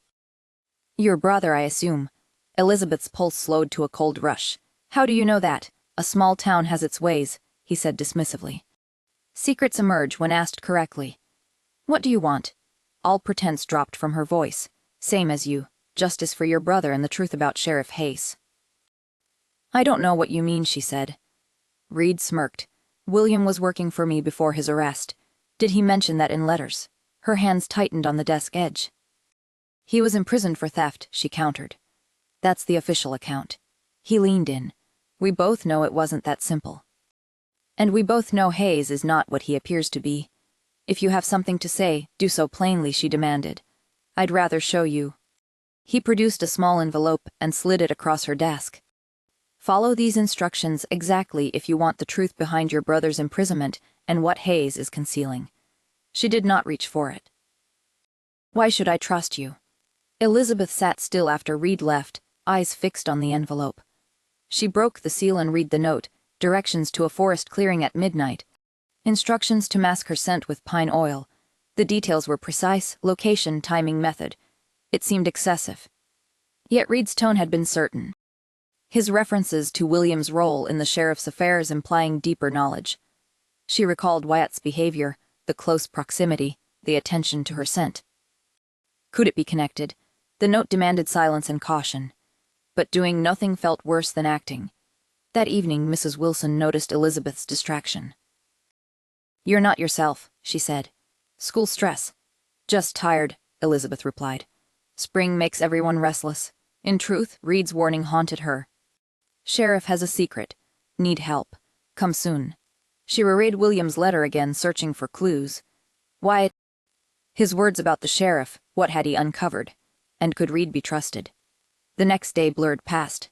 "Your brother, I assume." Elizabeth's pulse slowed to a cold rush. "How do you know that?" "A small town has its ways," he said dismissively. Secrets emerge when asked correctly. What do you want? All pretense dropped from her voice. Same as you. Justice for your brother and the truth about Sheriff Hayes. I don't know what you mean, she said. Reed smirked. William was working for me before his arrest. Did he mention that in letters? Her hands tightened on the desk edge. He was imprisoned for theft, she countered. That's the official account. He leaned in. We both know it wasn't that simple. And we both know Hayes is not what he appears to be. If you have something to say, do so plainly, she demanded. I'd rather show you. He produced a small envelope and slid it across her desk. Follow these instructions exactly if you want the truth behind your brother's imprisonment and what Hayes is concealing. She did not reach for it. Why should I trust you? Elizabeth sat still after Reed left, eyes fixed on the envelope. She broke the seal and read the note, directions to a forest clearing at midnight. Instructions to mask her scent with pine oil. The details were precise, location, timing, method. It seemed excessive. Yet Reed's tone had been certain. His references to William's role in the sheriff's affairs implying deeper knowledge. She recalled Wyatt's behavior, the close proximity, the attention to her scent. Could it be connected? The note demanded silence and caution. But doing nothing felt worse than acting. That evening, Mrs. Wilson noticed Elizabeth's distraction. You're not yourself, she said. School stress. Just tired, Elizabeth replied. Spring makes everyone restless. In truth, Reed's warning haunted her. Sheriff has a secret. Need help. Come soon. She reread William's letter again, searching for clues. Wyatt. His words about the sheriff, what had he uncovered? And could Reed be trusted? The next day blurred past.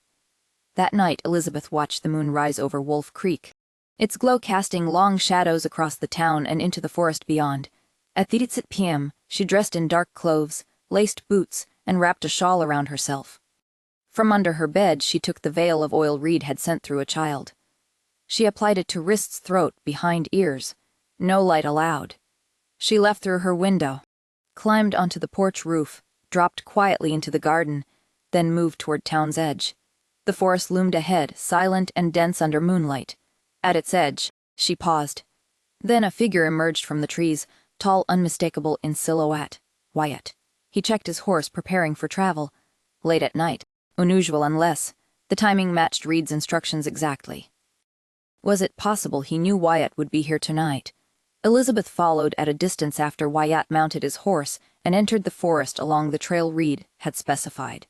That night, Elizabeth watched the moon rise over Wolf Creek, its glow casting long shadows across the town and into the forest beyond. At 3 p.m., she dressed in dark clothes, laced boots, and wrapped a shawl around herself. From under her bed, she took the veil of oil Reed had sent through a child. She applied it to wrists, throat, behind ears. No light allowed. She left through her window, climbed onto the porch roof, dropped quietly into the garden, then moved toward town's edge. The forest loomed ahead, silent and dense under moonlight. At its edge, she paused. Then a figure emerged from the trees, tall, unmistakable in silhouette. Wyatt. He checked his horse, preparing for travel. Late at night. Unusual unless the timing matched Reed's instructions exactly. Was it possible he knew Wyatt would be here tonight? Elizabeth followed at a distance after Wyatt mounted his horse and entered the forest along the trail Reed had specified.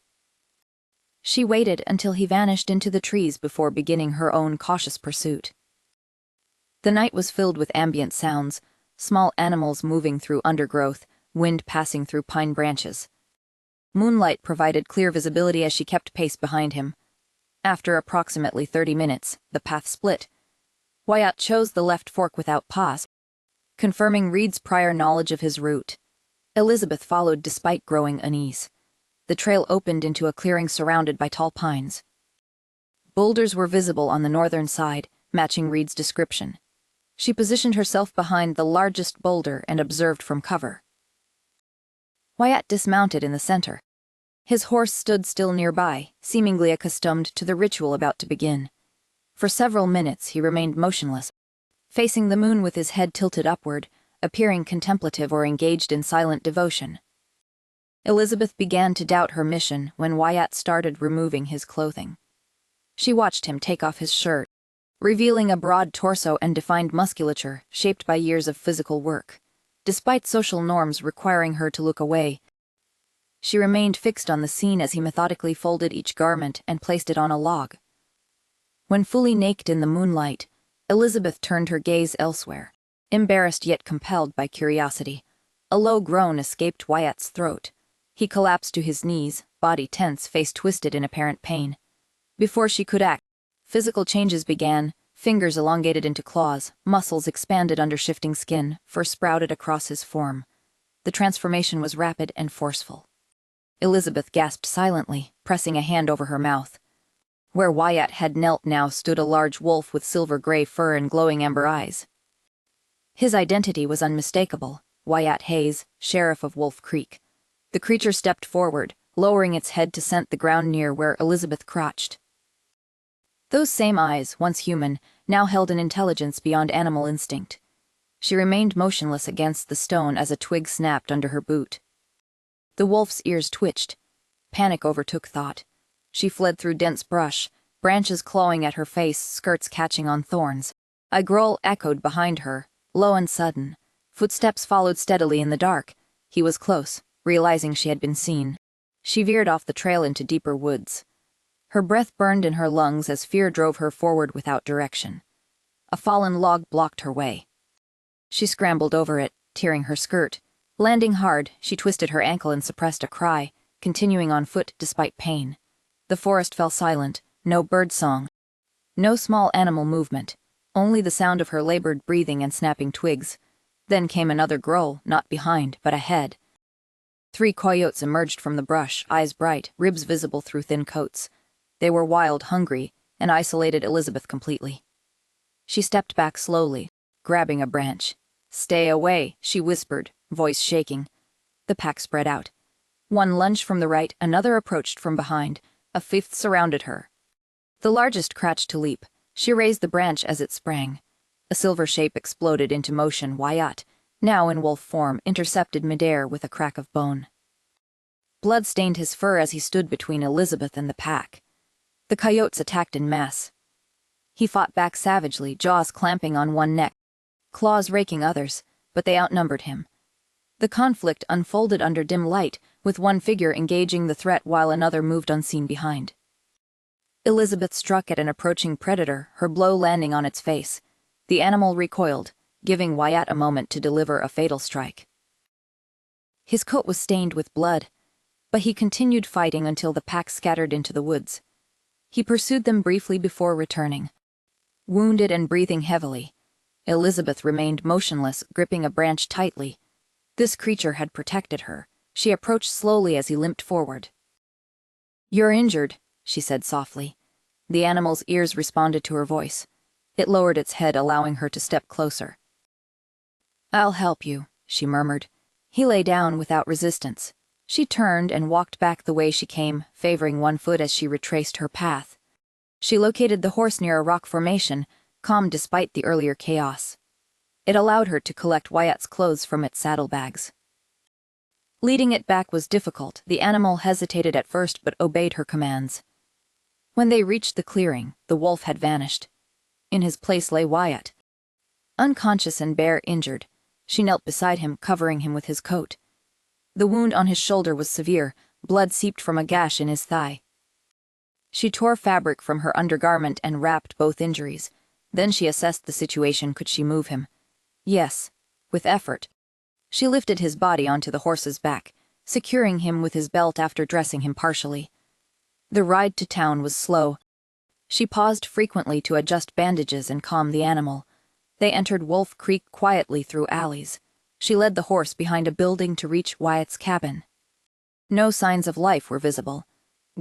She waited until he vanished into the trees before beginning her own cautious pursuit. The night was filled with ambient sounds, small animals moving through undergrowth, wind passing through pine branches. Moonlight provided clear visibility as she kept pace behind him. After approximately 30 minutes, the path split. Wyatt chose the left fork without pause, confirming Reed's prior knowledge of his route. Elizabeth followed despite growing unease. The trail opened into a clearing surrounded by tall pines. Boulders were visible on the northern side, matching Reed's description. She positioned herself behind the largest boulder and observed from cover. Wyatt dismounted in the center. His horse stood still nearby, seemingly accustomed to the ritual about to begin. For several minutes he remained motionless, facing the moon with his head tilted upward, appearing contemplative or engaged in silent devotion. Elizabeth began to doubt her mission when Wyatt started removing his clothing. She watched him take off his shirt, revealing a broad torso and defined musculature shaped by years of physical work. Despite social norms requiring her to look away, she remained fixed on the scene as he methodically folded each garment and placed it on a log. When fully naked in the moonlight, Elizabeth turned her gaze elsewhere, embarrassed yet compelled by curiosity. A low groan escaped Wyatt's throat. He collapsed to his knees, body tense, face twisted in apparent pain. Before she could act, physical changes began. Fingers elongated into claws, muscles expanded under shifting skin, fur sprouted across his form. The transformation was rapid and forceful. Elizabeth gasped silently, pressing a hand over her mouth. Where Wyatt had knelt now stood a large wolf with silver-gray fur and glowing amber eyes. His identity was unmistakable. Wyatt Hayes, sheriff of Wolf Creek. The creature stepped forward, lowering its head to scent the ground near where Elizabeth crouched. Those same eyes, once human, now held an intelligence beyond animal instinct. She remained motionless against the stone as a twig snapped under her boot. The wolf's ears twitched. Panic overtook thought. She fled through dense brush, branches clawing at her face, skirts catching on thorns. A growl echoed behind her, low and sudden. Footsteps followed steadily in the dark. He was close, realizing she had been seen. She veered off the trail into deeper woods. Her breath burned in her lungs as fear drove her forward without direction. A fallen log blocked her way. She scrambled over it, tearing her skirt. Landing hard, she twisted her ankle and suppressed a cry, continuing on foot despite pain. The forest fell silent, no bird song. No small animal movement, only the sound of her labored breathing and snapping twigs. Then came another growl, not behind, but ahead. 3 coyotes emerged from the brush, eyes bright, ribs visible through thin coats. They were wild, hungry, and isolated Elizabeth completely. She stepped back slowly, grabbing a branch. "Stay away," she whispered, voice shaking. The pack spread out. One lunged from the right, another approached from behind. A 5th surrounded her. The largest crouched to leap. She raised the branch as it sprang. A silver shape exploded into motion. Wyatt, now in wolf form, intercepted midair with a crack of bone. Blood stained his fur as he stood between Elizabeth and the pack. The coyotes attacked in mass. He fought back savagely, jaws clamping on one neck, claws raking others, but they outnumbered him. The conflict unfolded under dim light, with one figure engaging the threat while another moved unseen behind. Elizabeth struck at an approaching predator, her blow landing on its face. The animal recoiled, giving Wyatt a moment to deliver a fatal strike. His coat was stained with blood, but he continued fighting until the pack scattered into the woods. He pursued them briefly before returning. Wounded and breathing heavily, Elizabeth remained motionless, gripping a branch tightly. This creature had protected her. She approached slowly as he limped forward. "You're injured," she said softly. The animal's ears responded to her voice. It lowered its head, allowing her to step closer. "I'll help you," she murmured. He lay down without resistance. She turned and walked back the way she came, favoring one foot as she retraced her path. She located the horse near a rock formation, calm despite the earlier chaos. It allowed her to collect Wyatt's clothes from its saddlebags. Leading it back was difficult. The animal hesitated at first but obeyed her commands. When they reached the clearing, the wolf had vanished. In his place lay Wyatt. Unconscious and bare injured, she knelt beside him, covering him with his coat. The wound on his shoulder was severe, blood seeped from a gash in his thigh. She tore fabric from her undergarment and wrapped both injuries. Then she assessed the situation. Could she move him? Yes, with effort. She lifted his body onto the horse's back, securing him with his belt after dressing him partially. The ride to town was slow. She paused frequently to adjust bandages and calm the animal. They entered Wolf Creek quietly through alleys. She led the horse behind a building to reach Wyatt's cabin. No signs of life were visible.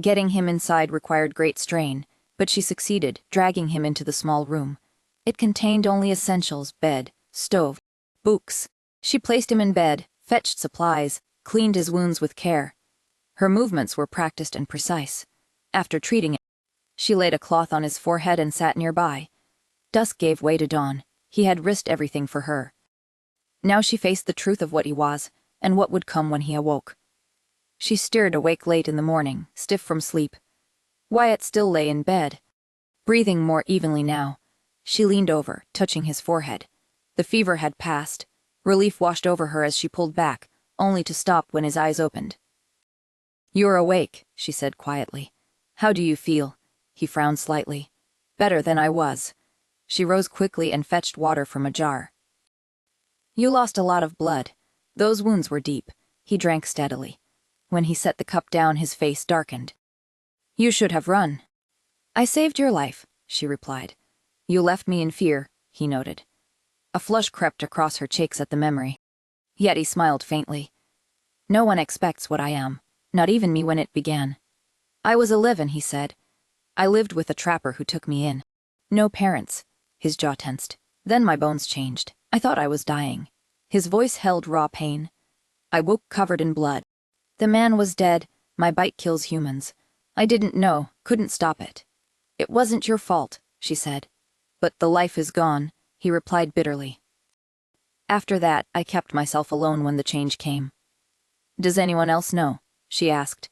Getting him inside required great strain, but she succeeded, dragging him into the small room. It contained only essentials: bed, stove, books. She placed him in bed, fetched supplies, cleaned his wounds with care. Her movements were practiced and precise. After treating it, she laid a cloth on his forehead and sat nearby. Dusk gave way to dawn. He had risked everything for her. Now she faced the truth of what he was, and what would come when he awoke. She stirred awake late in the morning, stiff from sleep. Wyatt still lay in bed, breathing more evenly now. She leaned over, touching his forehead. The fever had passed. Relief washed over her as she pulled back, only to stop when his eyes opened. "You're awake," she said quietly. "How do you feel?" He frowned slightly. "Better than I was." She rose quickly and fetched water from a jar. "You lost a lot of blood. Those wounds were deep." He drank steadily. When he set the cup down, his face darkened. "You should have run." "I saved your life," she replied. "You left me in fear," he noted. A flush crept across her cheeks at the memory. Yet he smiled faintly. "No one expects what I am, not even me when it began. I was 11, he said. I lived with a trapper who took me in. No parents." His jaw tensed. "Then my bones changed. I thought I was dying." His voice held raw pain. "I woke covered in blood. The man was dead. My bite kills humans. I didn't know, couldn't stop it." "It wasn't your fault," she said. "But the life is gone," he replied bitterly. After that, I kept myself alone when the change came. Does anyone else know? She asked.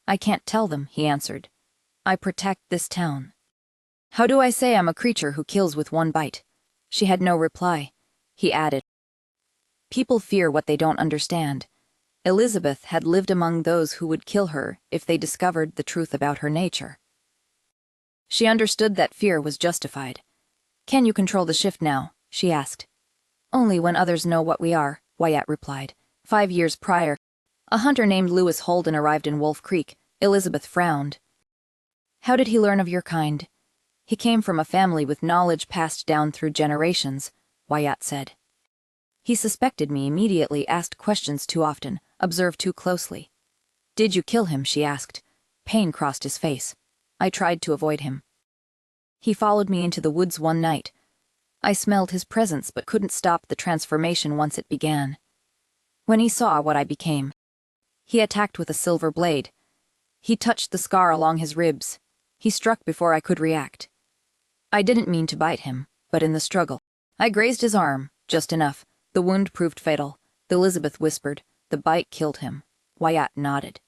I can't tell them, he answered. I protect this town. How do I say I'm a creature who kills with one bite? She had no reply. He added. People fear what they don't understand. Elizabeth had lived among those who would kill her if they discovered the truth about her nature. She understood that fear was justified. Can you control the shift now? She asked. Only when others know what we are, Wyatt replied. 5 years prior, a hunter named Lewis Holden arrived in Wolf Creek. Elizabeth frowned. How did he learn of your kind? He came from a family with knowledge passed down through generations, Wyatt said. He suspected me immediately, asked questions too often, observed too closely. Did you kill him? She asked. Pain crossed his face. I tried to avoid him. He followed me into the woods one night. I smelled his presence but couldn't stop the transformation once it began. When he saw what I became, he attacked with a silver blade. He touched the scar along his ribs. He struck before I could react. I didn't mean to bite him, but in the struggle, I grazed his arm, just enough. The wound proved fatal. Elizabeth whispered. The bite killed him. Wyatt nodded.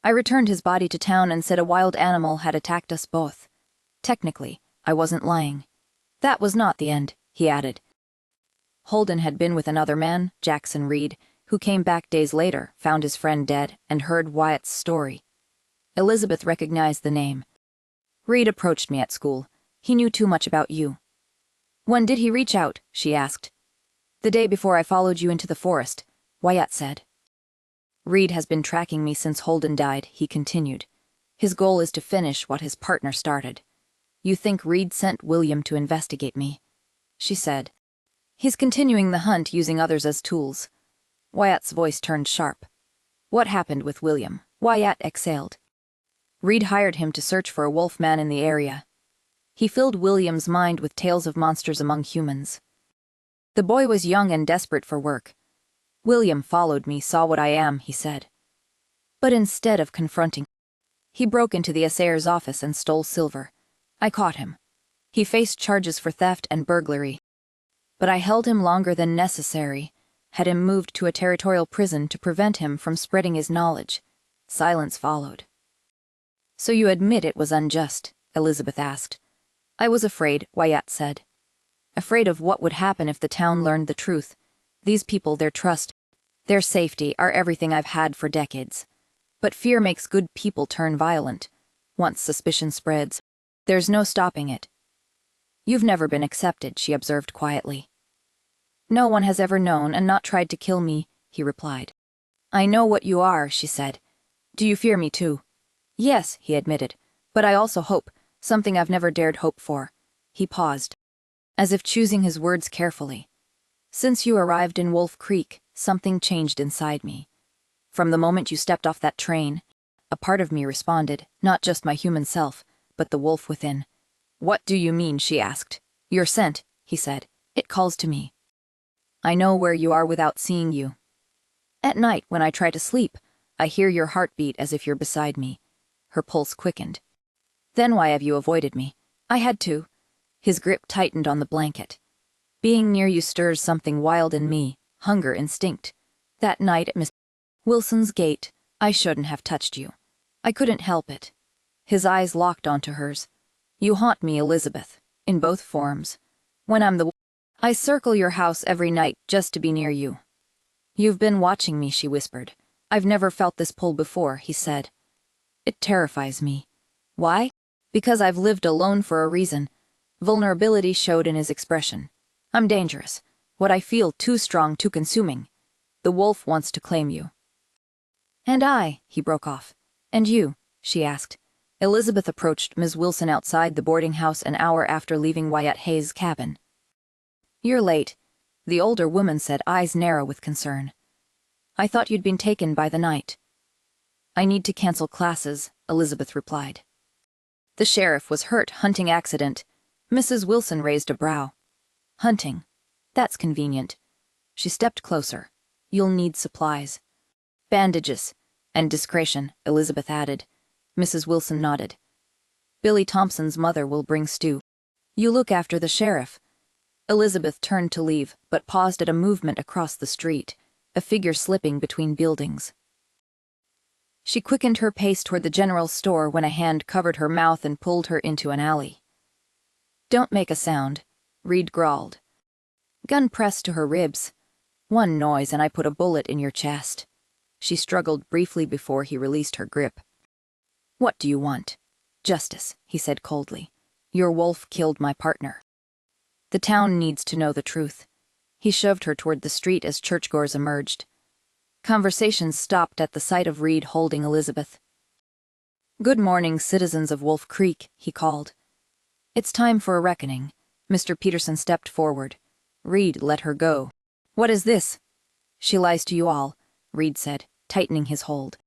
I returned his body to town and said a wild animal had attacked us both. Technically, I wasn't lying. That was not the end, he added. Holden had been with another man, Jackson Reed, who came back days later, found his friend dead, and heard Wyatt's story. Elizabeth recognized the name. Reed approached me at school. He knew too much about you. When did he reach out? She asked. The day before I followed you into the forest, Wyatt said. Reed has been tracking me since Holden died, he continued. His goal is to finish what his partner started. You think Reed sent William to investigate me? She said. He's continuing the hunt using others as tools. Wyatt's voice turned sharp. What happened with William? Wyatt exhaled. Reed hired him to search for a wolf man in the area. He filled William's mind with tales of monsters among humans. The boy was young and desperate for work. William followed me, saw what I am, he said. But instead of confronting, he broke into the assayer's office and stole silver. I caught him. He faced charges for theft and burglary. But I held him longer than necessary, had him moved to a territorial prison to prevent him from spreading his knowledge. Silence followed. So you admit it was unjust? Elizabeth asked. I was afraid, Wyatt said. Afraid of what would happen if the town learned the truth. These people, their trust, their safety are everything I've had for decades. But fear makes good people turn violent. Once suspicion spreads, there's no stopping it. You've never been accepted, she observed quietly. No one has ever known and not tried to kill me, he replied. I know what you are, she said. Do you fear me too? Yes, he admitted, but I also hope, something I've never dared hope for. He paused, as if choosing his words carefully. Since you arrived in Wolf Creek, something changed inside me. From the moment you stepped off that train, a part of me responded, not just my human self, but the wolf within. What do you mean? She asked. Your scent, he said. It calls to me. I know where you are without seeing you. At night, when I try to sleep, I hear your heartbeat as if you're beside me. Her pulse quickened. Then why have you avoided me? I had to. His grip tightened on the blanket. Being near you stirs something wild in me, hunger instinct. That night at Miss Wilson's gate, I shouldn't have touched you. I couldn't help it. His eyes locked onto hers. You haunt me, Elizabeth, in both forms. When I'm I circle your house every night just to be near you. You've been watching me, she whispered. I've never felt this pull before, he said. It terrifies me. Why? Because I've lived alone for a reason. Vulnerability showed in his expression. I'm dangerous. What I feel too strong, too consuming. The wolf wants to claim you. And I, he broke off. And you, she asked. Elizabeth approached Ms. Wilson outside the boarding house an hour after leaving Wyatt Hayes' cabin. You're late, the older woman said, eyes narrow with concern. I thought you'd been taken by the night. I need to cancel classes, Elizabeth replied. The sheriff was hurt, hunting accident. Mrs. Wilson raised a brow. Hunting. That's convenient. She stepped closer. You'll need supplies. Bandages. And discretion, Elizabeth added. Mrs. Wilson nodded. Billy Thompson's mother will bring stew. You look after the sheriff. Elizabeth turned to leave, but paused at a movement across the street, a figure slipping between buildings. She quickened her pace toward the general store when a hand covered her mouth and pulled her into an alley. "Don't make a sound," Reed growled. Gun pressed to her ribs. "One noise and I put a bullet in your chest." She struggled briefly before he released her grip. "What do you want?" "Justice," he said coldly. "Your wolf killed my partner. The town needs to know the truth." He shoved her toward the street as churchgoers emerged. Conversations stopped at the sight of Reed holding Elizabeth. "Good morning, citizens of Wolf Creek," he called. "It's time for a reckoning." Mr. Peterson stepped forward. Reed let her go. "What is this?" "She lies to you all," Reed said, tightening his hold.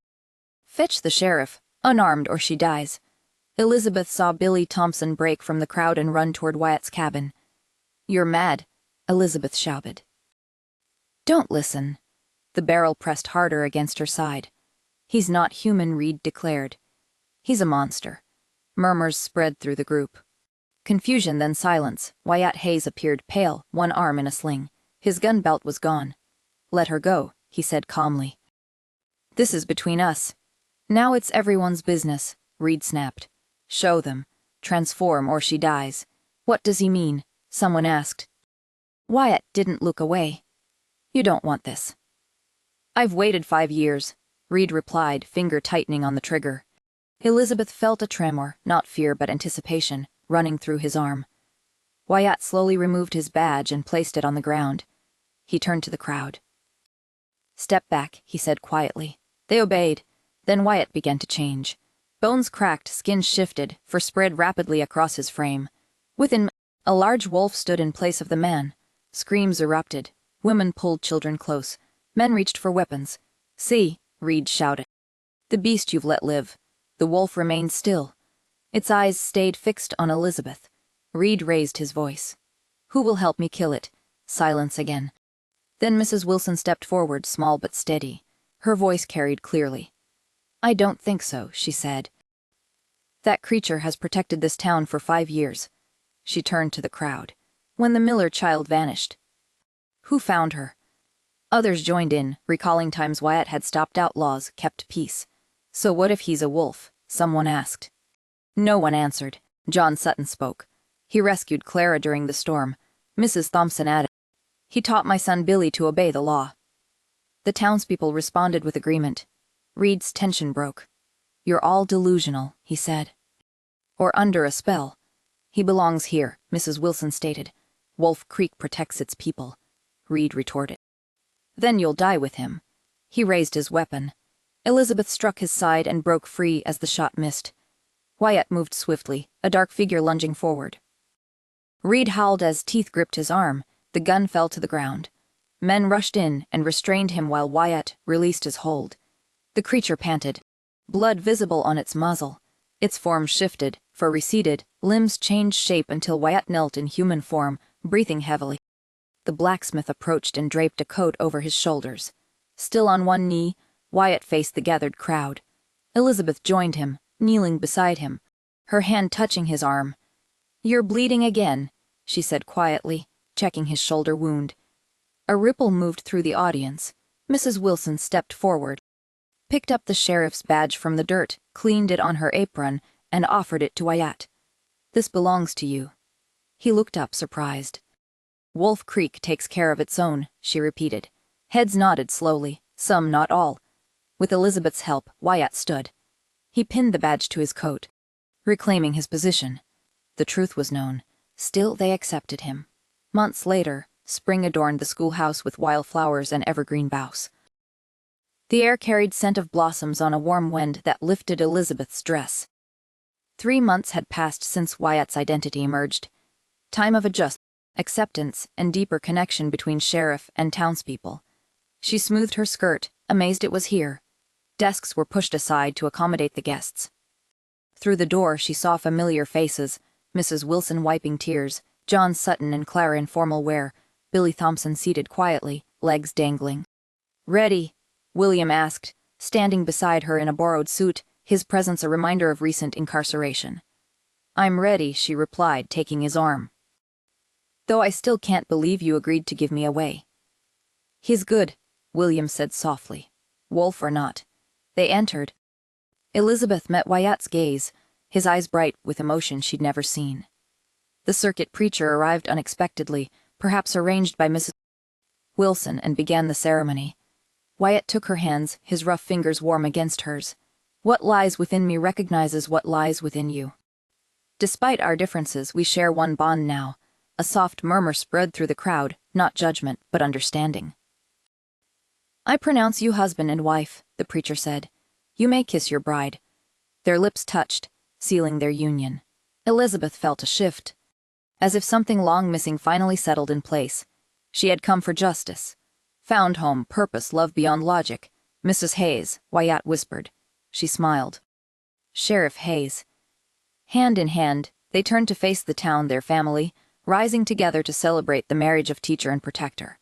"Fetch the sheriff, unarmed or she dies." Elizabeth saw Billy Thompson break from the crowd and run toward Wyatt's cabin. "You're mad," Elizabeth shouted. "Don't listen." The barrel pressed harder against her side. "He's not human," Reed declared. "He's a monster." Murmurs spread through the group. Confusion, then silence. Wyatt Hayes appeared pale, one arm in a sling. His gun belt was gone. "Let her go," he said calmly. "This is between us." "Now it's everyone's business," Reed snapped. "Show them. Transform or she dies." "What does he mean?" someone asked. Wyatt didn't look away. "You don't want this." "I've waited 5 years," Reed replied, finger tightening on the trigger. Elizabeth felt a tremor, not fear but anticipation, running through his arm. Wyatt slowly removed his badge and placed it on the ground. He turned to the crowd. "Step back," he said quietly. They obeyed. Then Wyatt began to change. Bones cracked, skin shifted, fur spread rapidly across his frame. Within, a large wolf stood in place of the man. Screams erupted. Women pulled children close. Men reached for weapons. "See," Reed shouted. "The beast you've let live." The wolf remained still. Its eyes stayed fixed on Elizabeth. Reed raised his voice. "Who will help me kill it?" Silence again. Then Mrs. Wilson stepped forward, small but steady. Her voice carried clearly. "I don't think so," she said. "That creature has protected this town for 5 years." She turned to the crowd. "When the Miller child vanished, who found her?" Others joined in, recalling times Wyatt had stopped outlaws, kept peace. "So what if he's a wolf?" someone asked. No one answered. John Sutton spoke. "He rescued Clara during the storm." Mrs. Thompson added, "He taught my son Billy to obey the law." The townspeople responded with agreement. Reed's tension broke. "You're all delusional," he said. "Or under a spell." "He belongs here," Mrs. Wilson stated. "Wolf Creek protects its people," Reed retorted. "Then you'll die with him." He raised his weapon. Elizabeth struck his side and broke free as the shot missed. Wyatt moved swiftly, a dark figure lunging forward. Reed howled as teeth gripped his arm. The gun fell to the ground. Men rushed in and restrained him while Wyatt released his hold. The creature panted, blood visible on its muzzle. Its form shifted, fur receded, limbs changed shape until Wyatt knelt in human form, breathing heavily. The blacksmith approached and draped a coat over his shoulders. Still on one knee, Wyatt faced the gathered crowd. Elizabeth joined him, kneeling beside him, her hand touching his arm. "You're bleeding again," she said quietly, checking his shoulder wound. A ripple moved through the audience. Mrs. Wilson stepped forward, picked up the sheriff's badge from the dirt, cleaned it on her apron, and offered it to Wyatt. "This belongs to you." He looked up, surprised. "Wolf Creek takes care of its own," she repeated. Heads nodded slowly, some not all. With Elizabeth's help, Wyatt stood. He pinned the badge to his coat, reclaiming his position. The truth was known. Still they accepted him. Months later, spring adorned the schoolhouse with wildflowers and evergreen boughs. The air carried scent of blossoms on a warm wind that lifted Elizabeth's dress. 3 months had passed since Wyatt's identity emerged. Time of adjustment, acceptance, and deeper connection between sheriff and townspeople. She smoothed her skirt, amazed it was here. Desks were pushed aside to accommodate the guests. Through the door she saw familiar faces, Mrs. Wilson wiping tears, John Sutton and Clara in formal wear, Billy Thompson seated quietly, legs dangling. "Ready?" William asked, standing beside her in a borrowed suit, his presence a reminder of recent incarceration. "I'm ready," she replied, taking his arm. though I still can't believe you agreed to give me away." "He's good," William said softly. "Wolf or not." They entered. Elizabeth met Wyatt's gaze, his eyes bright with emotion she'd never seen. The circuit preacher arrived unexpectedly, perhaps arranged by Mrs. Wilson, and began the ceremony. Wyatt took her hands, his rough fingers warm against hers. "What lies within me recognizes what lies within you. Despite our differences, we share one bond now." A soft murmur spread through the crowd, not judgment, but understanding. "I pronounce you husband and wife," the preacher said. "You may kiss your bride." Their lips touched, sealing their union. Elizabeth felt a shift, as if something long missing finally settled in place. She had come for justice. Found home, purpose, love beyond logic. "Mrs. Hayes," Wyatt whispered. She smiled. "Sheriff Hayes." Hand in hand, they turned to face the town, their family, rising together to celebrate the marriage of teacher and protector.